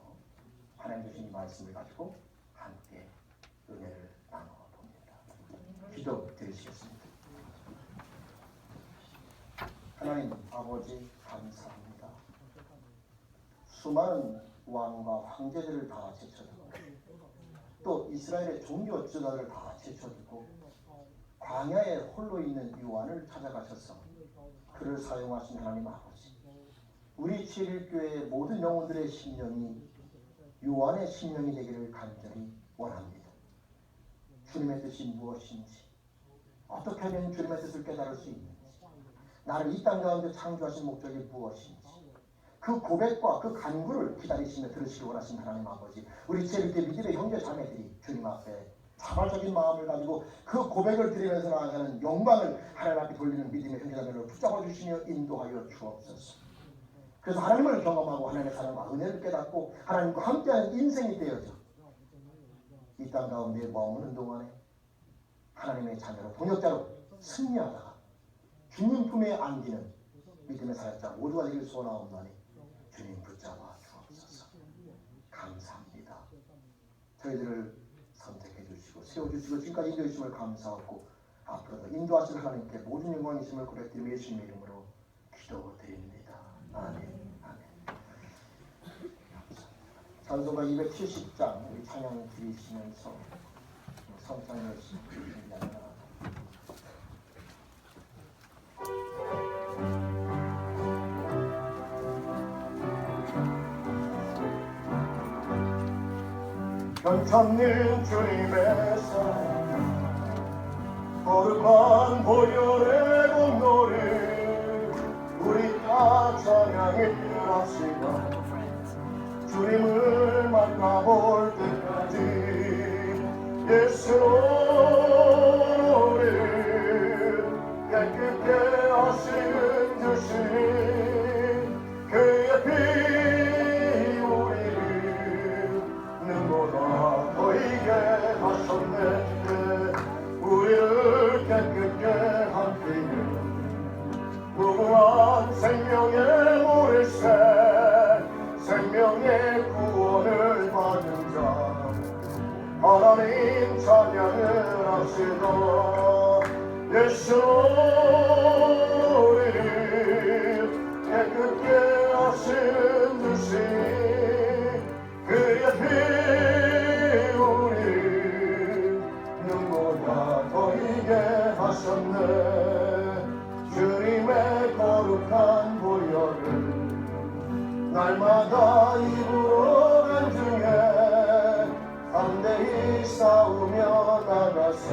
하나님 주신 이 말씀을 가지고 함께 은혜를 나눠봅니다. 기도 드리시겠습니다. 하나님 아버지 감사합니다. 수많은 왕과 황제들을 다 제쳐두고 또 이스라엘의 종교 지도자들을 다 제쳐두고 광야에 홀로 있는 요한을 찾아가셔서 그를 사용하신 하나님 아버지, 우리 제1교회의 모든 영혼들의 심령이 요한의 심령이 되기를 간절히 원합니다. 주님의 뜻이 무엇인지, 어떻게 하면 주님의 뜻을 깨달을 수 있는지, 나를 이 땅 가운데 창조하신 목적이 무엇인지 그 고백과 그 간구를 기다리시며 들으시기 원하신 하나님 아버지, 우리 제비때 믿음의 형제 자매들이 주님 앞에 자발적인 마음을 가지고 그 고백을 드리면서 나아가는 영광을 하나님 앞에 돌리는 믿음의 형제 자매를 붙잡아 주시며 인도하여 주옵소서. 그래서 하나님을 경험하고 하나님의 사랑과 은혜를 깨닫고 하나님과 함께하는 인생이 되어져 이 땅 가운데 머무는 동안에 하나님의 자녀로 동역자로 승리하다가 주님 품에 안기는 믿음의 사역자 모두가 되길 소원하옵나니 주님 붙잡아 주옵소서. 감사합니다. 저희들을 선택해 주시고 세워주시고 지금까지 인도해 주심을 감사하고 앞으로도 인도하실 하나님께 모든 영광이심을 고백드리며 예수님의 이름으로 기도드립니다. 아멘. 찬송가 270장 우리 찬양 드리시면서 성찬을 준비합니다. 변천님 주님의 사랑 거룩한 보혈의 공로를 우리 다 찬양을 합시다. 주님을 만나볼 때까지 예수를 깨끗게 하시는 주신 그의 피 우리를 눈보다 보이게 하셨네. 우리를 깨끗게 한 피는 무궁한 생명의 모래새 생명의 구원을 받은 자 하나님 찬양을 합시다. 예수를 깨끗게 하시는 주신 그의 피 우리를 눈보다 보이게 하셨네. 주님의 거룩한 보혈을 날마다 입으로 간증해 담대히 싸우며 나가세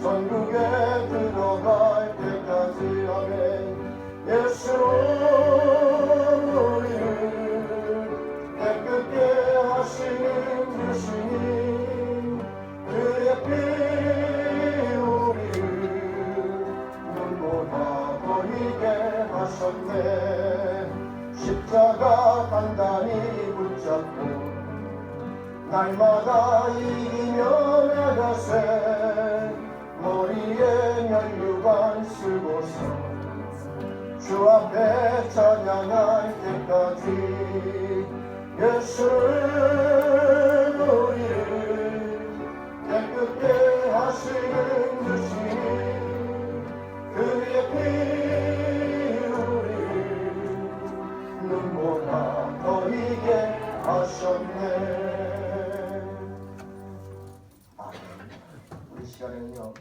전국에 들어갈 때까지. 아멘. 예수로 우리를 깨끗게 하시는 주시니 그의 피 우리를 눈보다 보이게 하셨네. 십자가 단단히 붙잡고 날마다 이기며 나가세 머리에 면류관 쓰고서 주 앞에 찬양할 때까지 예수를 우리를 깨끗게 하시는 주시니 그의 피 눈보다 보이게 하셨네. 아멘. 우리 시간에는요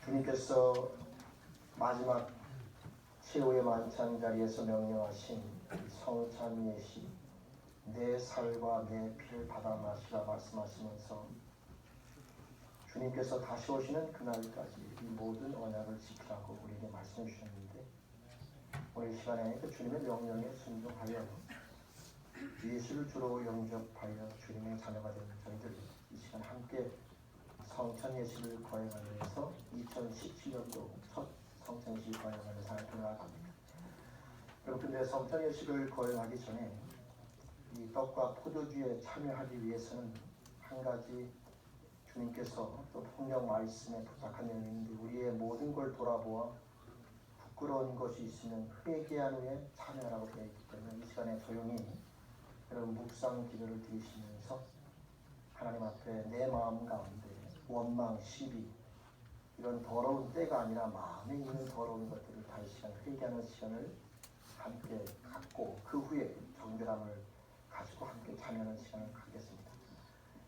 주님께서 마지막 최후의 만찬 자리에서 명령하신 성찬 예시 내 살과 내 피를 받아 마시라 말씀하시면서 주님께서 다시 오시는 그날까지 이 모든 언약을 지키라고 우리에게 말씀해 주셨는데 오늘 이 시간에 그 주님의 명령에 순종하여 예수를 주로 영접하여 주님의 자녀가 된 저희들 이 시간 함께 성찬 예식을 거행하기 위해서 2017년도 첫 성찬 예식을 거행하는 삶을 나아갑니다. 여러분, 근데 성찬 예식을 거행하기 전에 이 떡과 포도주에 참여하기 위해서는 한 가지 주님께서 또 성경 말씀에 부탁한 내용이 있는데 우리의 모든 걸 돌아보아 부끄러운 것이 있으면 회개한 후에 참여하라고 되어 있기 때문에 이 시간에 조용히 여러분 묵상 기도를 드리시면서 하나님 앞에 내 마음 가운데 원망, 시비 이런 더러운 때가 아니라 마음에 있는 더러운 것들을 다시 시간 회개하는 시간을 함께 갖고 그 후에 정결함을 가지고 함께 참여하는 시간을 갖겠습니다.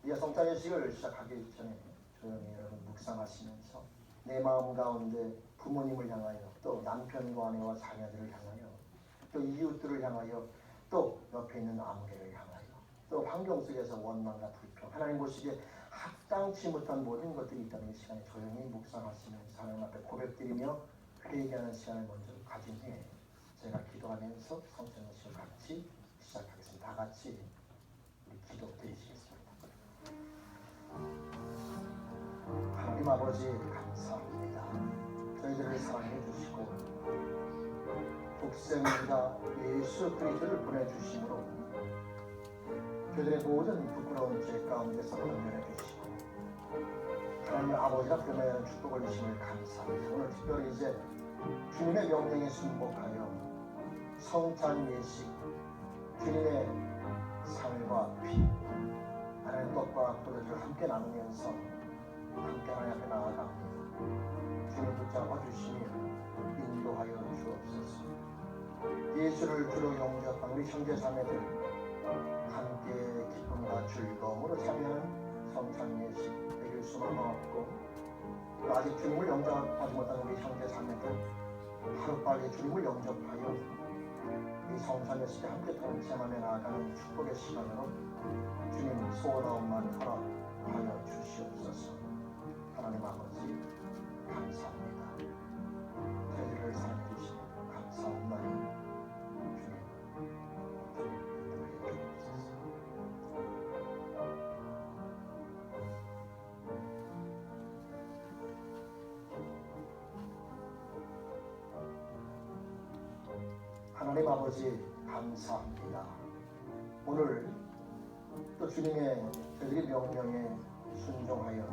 이 성찬 예식을 시작하기 전에 조용히 여러분 묵상하시면서 내 마음 가운데 부모님을 향하여 또 남편과 아내와 자녀들을 향하여 또 이웃들을 향하여 또 옆에 있는 아무개를 향하여 또 환경 속에서 원망과 불평 하나님 보시기에 합당치 못한 모든 것들이 있다는 이 시간에 조용히 묵상하시면서 하나님 앞에 고백드리며 회개하는 시간을 먼저 가진 후에 제가 기도하면서 성찬 예식을 같이 시작하겠습니다. 다 같이 우리 기도 드리시겠습니다. 하나님 아버지 감사합니다. 저희들을 사랑해 주시고 독생자 예수 그리스도를 보내주심으로 저희들의 모든 부끄러운 죄 가운데서 건져내 주시고 하나님 아버지가 그러면 축복을 주심을 감사합니다. 오늘 특별히 이제 주님의 명령에 순복하여 성찬 예식 주님의 살과 피 하나님 떡과 포도주를 함께 나누면서 함께 하나님 앞에 나아갑니다. 주님 붙잡아 주시며 인도하여 주옵소서. 예수를 주로 영접한 우리 형제 자매들 함께 기쁨과 즐거움으로 참여하는 성찬 예식 되길 수만 없고 아직 주님을 영접하지 못한 우리 형제 자매들 하루빨리 주님을 영접하여 이 성찬 예식에 함께 동참하며 나아가는 축복의 시간으로 주님 소원하옵만 허락하여 주시옵소서. 하나님 아버지 감사합니다. 저희들을 사랑해 주시고 감사옵나니 하나님 아버지 감사합니다. 오늘 또 주님의 저희들의 명령에 순종하여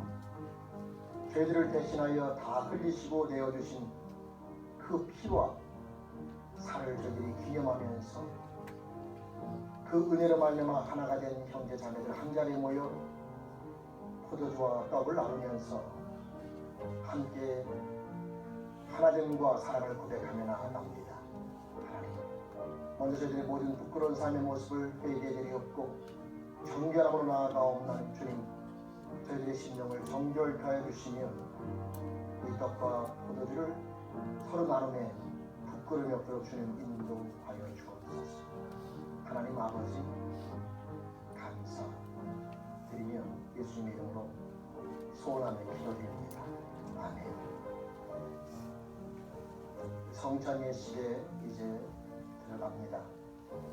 저희들을 대신하여 다 흘리시고 내어주신 그 피와 살을 저희들이 기념하면서 그 은혜로 말미암아 하나가 된 형제 자매들 한자리에 모여 포도주와 떡을 나누면서 함께 하나됨과 사랑을 고백하며 나아갑니다. 하나님, 먼저 저희들의 모든 부끄러운 삶의 모습을 회개드리옵고 정결함으로 나아가옵나니 주님, 저희들의 심령을 정결케 하여 주시며 이 떡과 포도주를 서로 나눔에 부끄러움이 없도록 주님 인도하여 주옵소서. 하나님 아버지 감사드리며 예수님의 이름으로 소원하며 기도드립니다. 아멘. 성찬 예식에 이제 들어갑니다.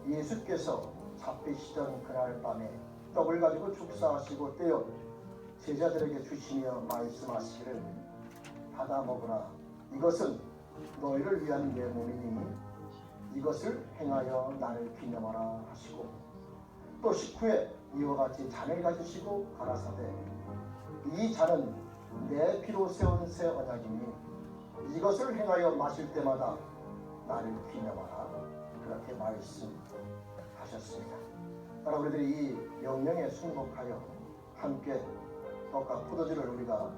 예수께서 잡히시던 그날 밤에 떡을 가지고 축사하시고 떼어 제자들에게 주시며 말씀하시기를 받아 먹으라. 이것은 너희를 위한 내 몸이니 이것을 행하여 나를 기념하라 하시고 또 식후에 이와 같이 잔을 가지시고 가라사대 이 잔은 내 피로 세운 새 언약이니 이것을 행하여 마실 때마다 나를 기념하라. 그렇게 말씀하셨습니다. 따라 우리들이 이 명령에 순복하여 함께 떡과 포도주를 우리가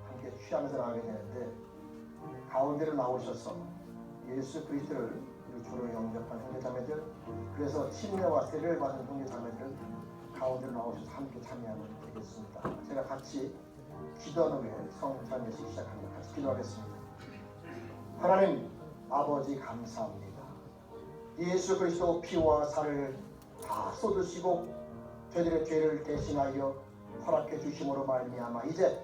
함께 취하면서 나가게 되는데 가운데로 나오셔서 예수 그리스도를 주로 영접한 형제자매들 그래서 침례와 세례를 받은 형제자매들은 가운데로 나오셔서 함께 참여하면 되겠습니다. 제가 같이 기도한 후에 성찬 예식 시작합니다. 같이 기도하겠습니다. 하나님 아버지 감사합니다. 예수 그리스도 피와 살을 다 쏟으시고 저희들의 죄를 대신하여 허락해 주심으로 말미암아 이제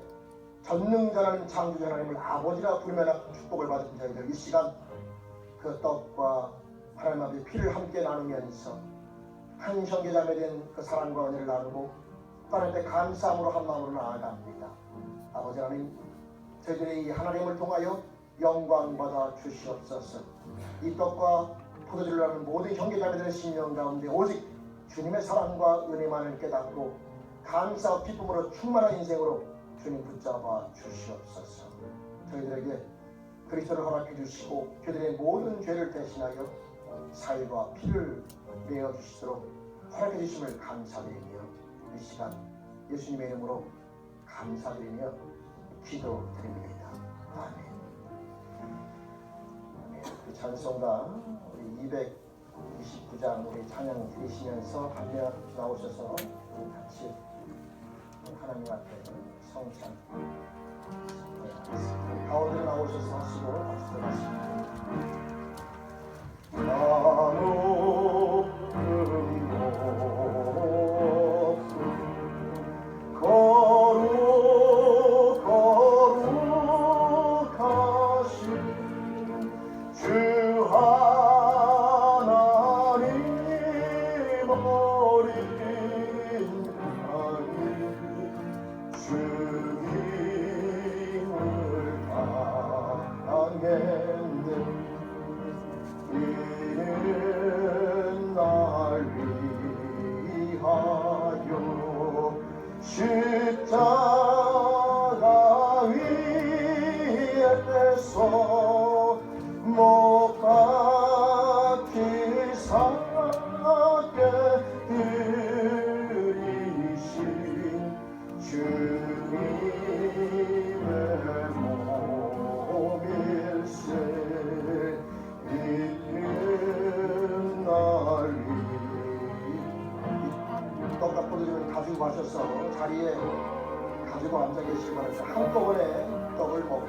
전능자라는 창조주 하나님을 아버지라 부르며 축복을 받은 저희들 이 시간 그 떡과 하나님 아버지의 피를 함께 나누면서 한 형제자매 된 그 사랑과 은혜를 나누고 하나님께 감사함으로 한 마음으로 나아갑니다. 아버지 하나님 저희들이 이 하나님을 통하여 영광받아 주시옵소서. 이 떡과 포도주를 나누는 모든 형제자매들의 심령 가운데 오직 주님의 사랑과 은혜만을 깨닫고 감사와 기쁨으로 충만한 인생으로 주님 붙잡아 주시옵소서. 저희들에게 그리스도를 허락해 주시고 저희들의 모든 죄를 대신하여 살과 피를 내어 주시도록 허락해 주심을 감사드리며 이 시간 예수님의 이름으로 감사드리며 기도드립니다. 아멘. 그 찬송가 우리 229장 우리 찬양 드리시면서 한명 나오셔서 우리 같이 하나님 앞에 성찬 가운데로 나오셔서 하시고 같이 들어가십니다. 거룩하신 가지고 앉아 계시기 바랍니다. 한꺼번에 떡을 먹고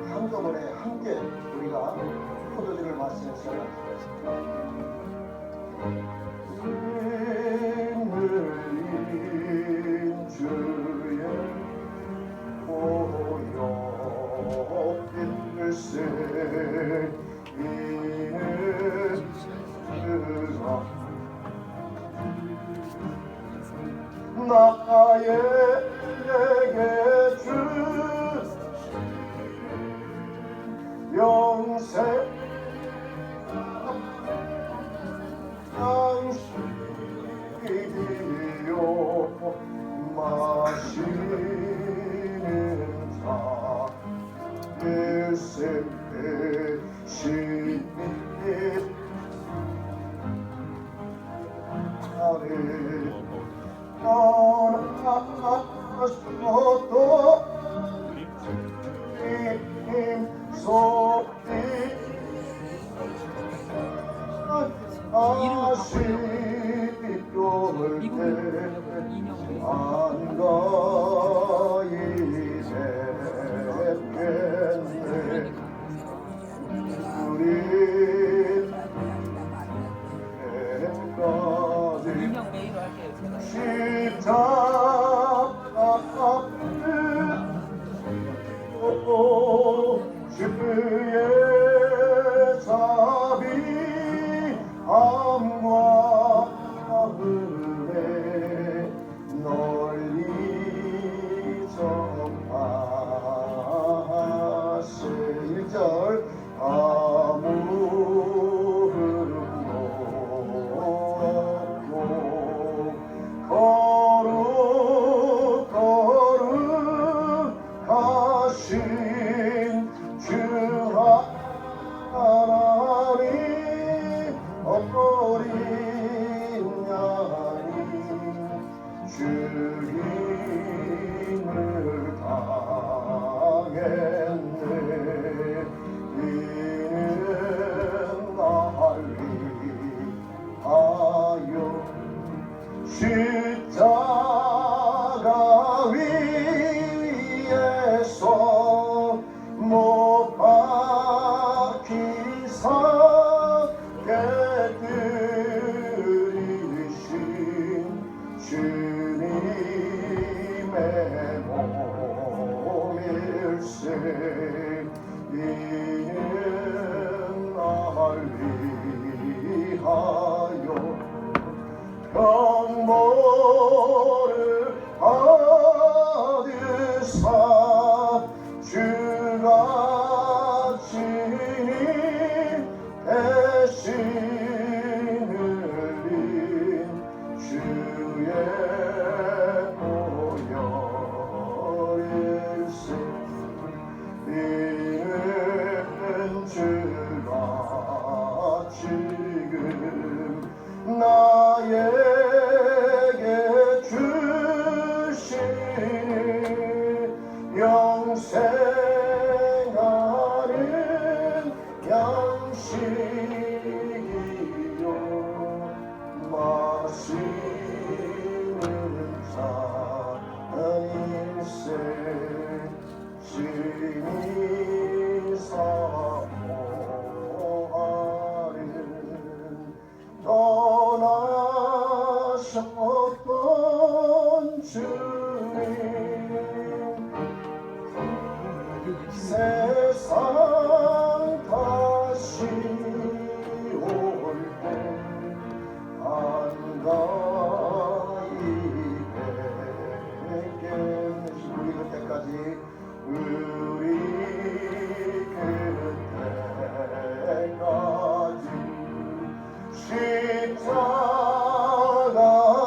한꺼번에 함께 우리가 포도주를 마시는 시간을 흘린 주의 보혈 이는 그가 나에게 주신 영생 양식이요 마시는 자 일생 신이 나를 떠나서도 힘속히 아시병을 안가이 됐겠네 우리 주의 자비 암과 은혜 널리 전파하세 1절 아무름 높고 거룩하신 주 하나님 어린 양이 주님을 당했네 이는 날 위하여 십자가 위에서 못 박히사 깨뜨리신 주님의 몸일세 이는 날 위하여 병모를 받으사 주가 친히 대신 흘린 주의 보혈일세 이는 주가 지금 나에게 주신 영생하는 양식이요 마시는 잔일세 신이 사모하는 떠나셨던 주님 세상 다시 올 때 한가히 뵙겠네 우리 그때까지 우리 그때까지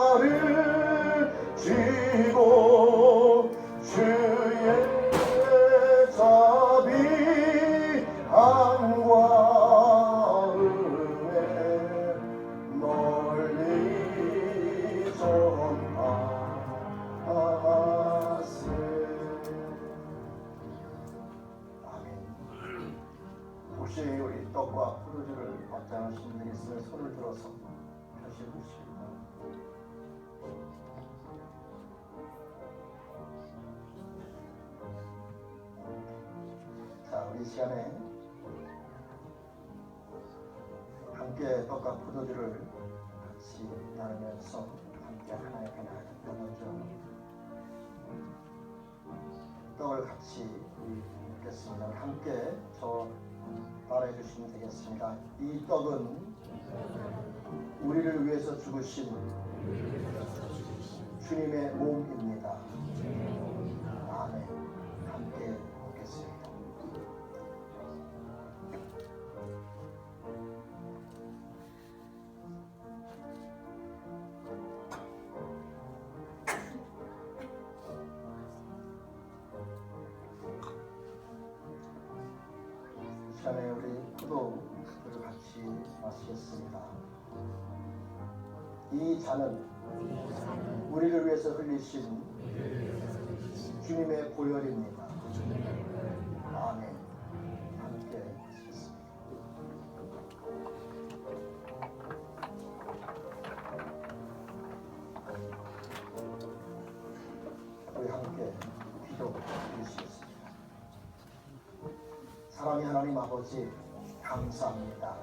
십자가를 지고 주의 자비 함과 은혜 널리 전하세 아멘. 혹시 우리 떡과 포도주를 받자는 분들이 있으면 손을 들어서 펴시고 싶습니다. 이 시간에 함께 떡과 포도주를 같이 나누면서 함께 하나의 나누죠. 떡을 같이 먹겠습니다. 함께 저 따라해 주시면 되겠습니다. 이 떡은 우리를 위해서 죽으신 주님의 몸입니다. 아멘. 함께 먹겠습니다. 이 시간에 우리 포도를 같이 마시겠습니다. 이 잔은 우리를 위해서 흘리신 주님의 보혈입니다. 아멘. 함께 하시겠습니다. 우리 함께 기도드리시겠습니다. 사랑의 하나님 아버지, 감사합니다.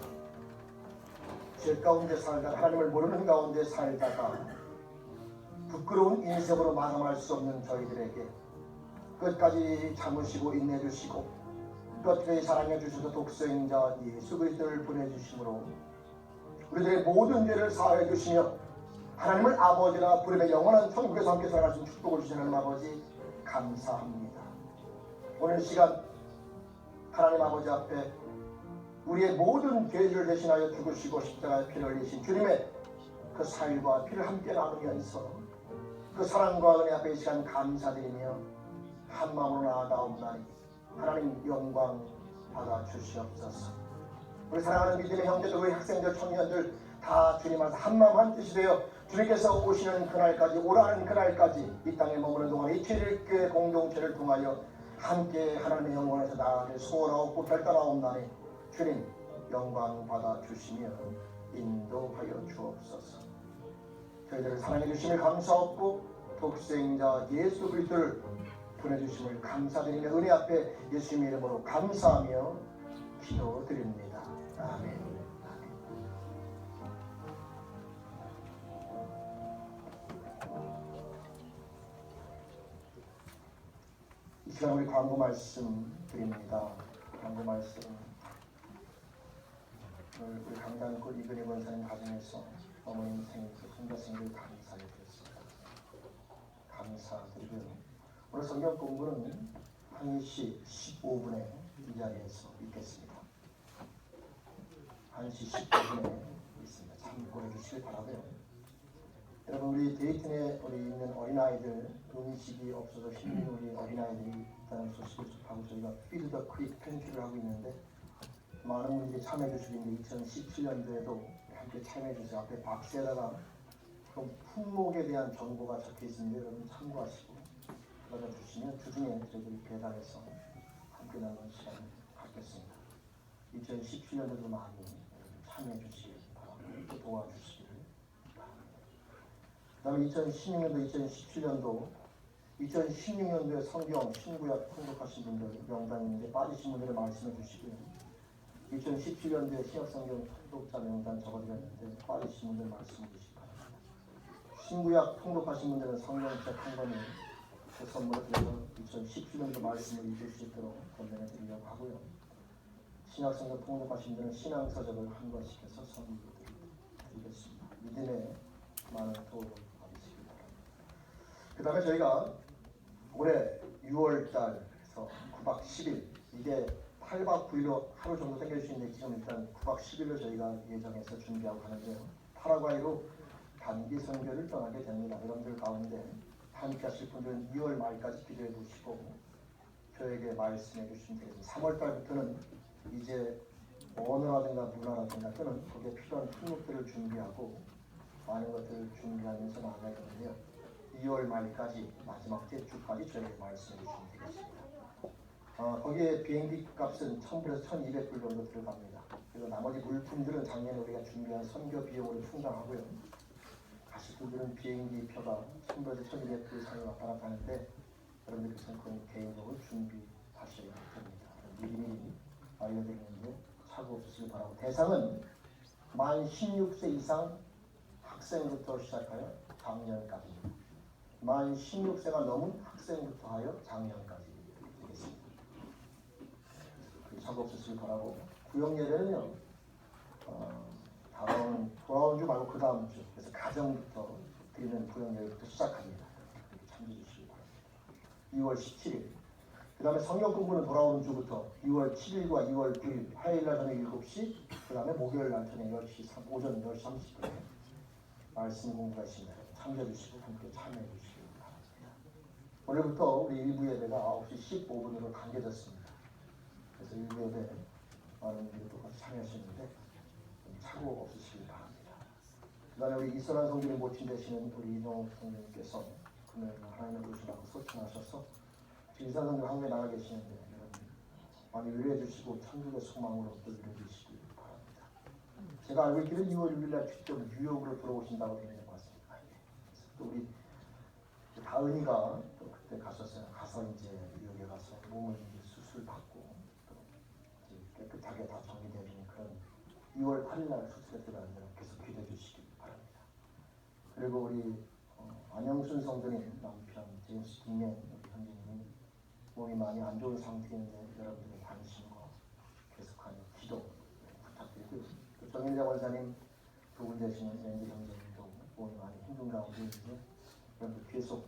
죄 가운데 살다가 하나님을 모르는 가운데 살다가 부끄러운 인생으로 마감할 수 없는 저희들에게 끝까지 참으시고 인내주시고 끝까지 사랑해 주셔서 독생자 예수 그리스도를 보내주심으로 우리들의 모든 죄를 사하여 주시며 하나님을 아버지라 부르며 영원한 천국에서 함께 살아가신 축복을 주시는 하나님 아버지, 감사합니다. 오늘 시간 하나님 아버지 앞에 우리의 모든 죄를 대신하여 죽으시고 십자가에 피를 흘리신 주님의 그 살과 피를 함께 나누면서 그 사랑과 은혜 앞에 이 시간 감사드리며 한 마음으로 나아가옵나니 하나님 영광 받아 주시옵소서. 우리 사랑하는 믿음의 형제들, 우리 학생들, 청년들 다 주님 안에서 한 마음 한 뜻이 되어 주님께서 오시는 그날까지, 오라는 그날까지 이 땅에 머무는 동안 이七일교회 공동체를 통하여 함께 하나님의 영광에서 나아가길 소원하고 결단하옵나니 주님 영광 받아 주시며 인도하여 주옵소서. 저희들을 사랑해 주심을 감사하고 독생자 예수 그리스도를 보내주심을 감사드리며 은혜 앞에 예수님의 이름으로 감사하며 기도드립니다. 아멘. 이 시간 우리 광고 말씀 드립니다. 광고 말씀 우리 강단꽃 이근희 권사님 가정에서 어머님 생일, 손자 생일 감사해 드렸습니다. 감사드리고요. 오늘 성경 공부는 1시 15분에 이 자리에서 있겠습니다. 1시 15분에 있습니다. 참고해 주시길 바라고요. 여러분, 우리 데이튼에 우리 있는 어린아이들 음식이 없어서 힘든 우리 어린아이들이 있다는 소식을 접하고 저희가 피드 더 크릭 펜트를 하고 있는데 많은 분들이 참여해 주시고 있는데 2017년도에도 함께 참여해 주세요. 앞에 박스에다가 그 품목에 대한 정보가 적혀 있습니다. 여러분 참고하시고 받아 주시면 주중에 저희들이 배달해서 함께 나누는 시간을 갖겠습니다. 2017년도도 많이 참여해 주시길 바랍니다. 또 도와주시기를 바랍니다. 그 다음에 2016년도, 2016년도에 성경 신구약 통독하신 분들 명단인데 빠지신 분들을 말씀해 주시고요. 2017년도에 신약성경 통독자 명단 적어드렸는데 빠지신 분들 말씀해 주시기 바랍니다. 신구약 통독하신 분들은 성경책 한 권을 선물을 드려서 2017년도 말씀을 읽을 수 있도록 권면해 드리려고 하고요. 신약성경 통독하신 분들은 신앙서적을 한 권씩 해서 선물을 드리겠습니다. 믿음에 많은 도움을 받으시기 바랍니다. 그 다음에 저희가 올해 6월달에서 9박 10일 이게 8박 9일로 하루 정도 당길 수 있는데 지금 일단 9박 10일로 저희가 예정해서 준비하고 가는데요. 파라과이로 단기 선교를 떠나게 됩니다. 여러분들 가운데 함께 하실 분들은 2월 말까지 기도해 보시고 저에게 말씀해 주시면 되겠습니다. 3월 달부터는 이제 언어라든가 문화라든가 또는 거기에 필요한 품목들을 준비하고 많은 것들을 준비하면서 나가야 되는데요. 2월 말까지 마지막 주까지 저에게 말씀해 주시면 되겠습니다. 거기에 비행기 값은 1,000불에서 1,200불 정도 들어갑니다. 그리고 나머지 물품들은 작년에 우리가 준비한 선교 비용으로 충당하고요. 가실 분들은 비행기 표가 1,000불에서 1,200불 사이 왔다 갔다 하는데 여러분들께서는 그건 개인적으로 준비하셔야 됩니다. 미리 알려드리는데 착오 없으시길 바라고, 대상은 만 16세 이상 학생부터 시작하여 장년까지입니다. 만 16세가 넘은 학생부터 하여 장년까지 되겠습니다. 착오 없으시길 바라고, 구역 예배는요 돌아온 주 말고 그 다음 주, 그래서 가정부터 드리는 구역 예배부터 시작합니다. 참조해 주시기 바랍니다. 2월 17일, 그 다음에 성경 공부는 돌아오는 주부터 2월 7일과 2월 9일 화요일날 저녁 7시, 그 다음에 목요일날 저녁 10시, 오전 10시 30분에 말씀 공부가 있습니다. 참조해 주시고 함께 참여해 주시기 바랍니다. 오늘부터 우리 일부 예배가 9시 15분으로 당겨졌습니다. 그래서 일부 예배 많은 분들이 똑같이 참여하시는데 착오 없으시길 바랍니다. 그 다음에 우리 이선한 성도님 모친 되시는 우리 이종욱 성도님께서 금요일 하나님의 도시라고 소천하셔서 이선한 성도님 한국에 나가 계시는데 여러분 많이 위로해 주시고 천국의 소망으로 또 위로해 주시기 바랍니다. 제가 알고 있기는 2월 6일날 직접 뉴욕으로 들어오신다고 되는 것 같습니다. 또 우리 다은이가 또 그때 가셨어요. 가서 이제 뉴욕에 가서 몸을 이제 수술 받고 또 깨끗하게 다 정리되는 그런 2월 8일날 수술했더라는 계속 기도해 주시기 바랍니다. 그리고 우리 안영순 성도님 남편 제임스 김맨 우리 형제님이 몸이 많이 안 좋은 상태인데 여러분들의 관심과 계속하는 기도 부탁드리고요. 또 정일자 원사님 두 분 되시는 랜디 형제님도 몸이 많이 힘든 가운데 있는데 여러분들 계속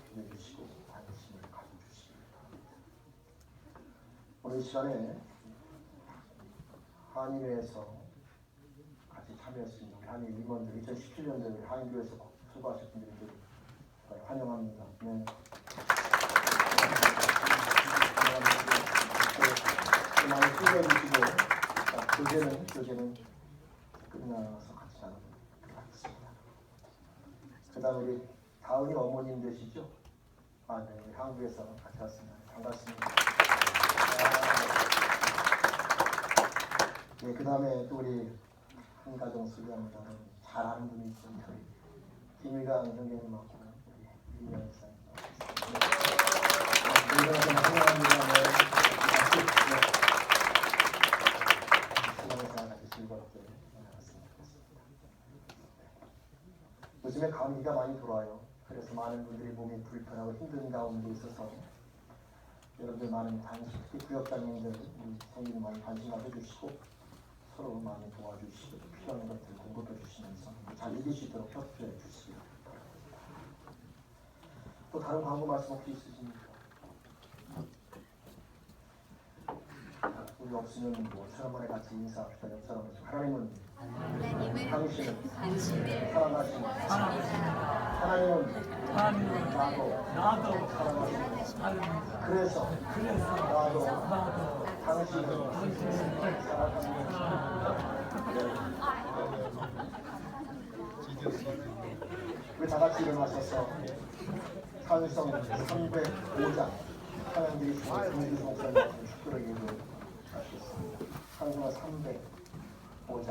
기도해 주시고 관심을 가져주시기 바랍니다. 오늘 시간에 한인회에서 같이 참여했습니다. 한인 임원들 2017년도에 한인교회에서 수고하신 분들을 환영합니다. 네. 많이 수고해주시고 교제는 끝나서 같이 나누도록 하겠습니다. 그 다음에 우리 다은이 어머님 되시죠? 네, 우리 한국에서 같이 왔습니다. 반갑습니다. 네, 그 다음에 또 우리 한 가정 소개합니다. 잘 아는 분이 있습니다. 우리 김일강 형제님하고 우리 이명 목사님. 시간에서 같이 즐겁게 나갔으면 좋겠습니다. 요즘에 감기가 많이 돌아요. 그래서 많은 분들이 몸이 불편하고 힘든 가운데 있어서 여러분들 많은 특히 구역장님들 생일 많이 관심 가져주시고 서로 많이 도와주시고 필요한 것들 공급해 주시면서 잘 이길 수 있도록 협조해 주시기 바랍니다. 또 다른 광고 말씀 혹시 있으십니까? 우리 없으면 뭐 사람만에 같이 인사합시다. 옆 사람은 하나님은 당신을 사랑하시는 하나님은 나도 사랑하시는 그래서 나도 당신을 사랑합니다. 우리 다 같이 일어나셔서 찬송 305장 찬양 드리시고 김규수 목사님 축도를 예고하셨습니다. 찬송 305장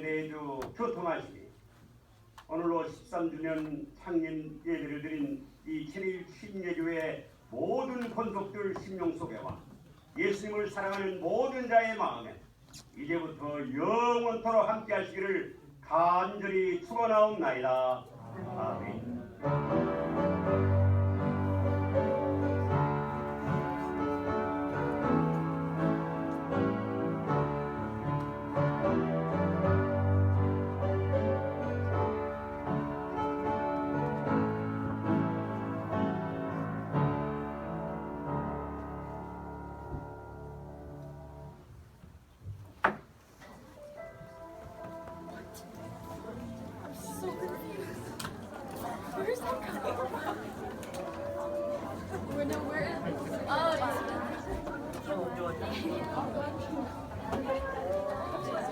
대주 교통하시기 오늘로 13주년 창립 예배를 드린 이 친일 신예교의 모든 권속들 심령 속에와 예수님을 사랑하는 모든 자의 마음에 이제부터 영원토록 함께 하시기를 간절히 축원하옵나이다. 아멘. Where's that coming from? Where is it? Oh, yeah.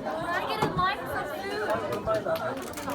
Can I get in line for food?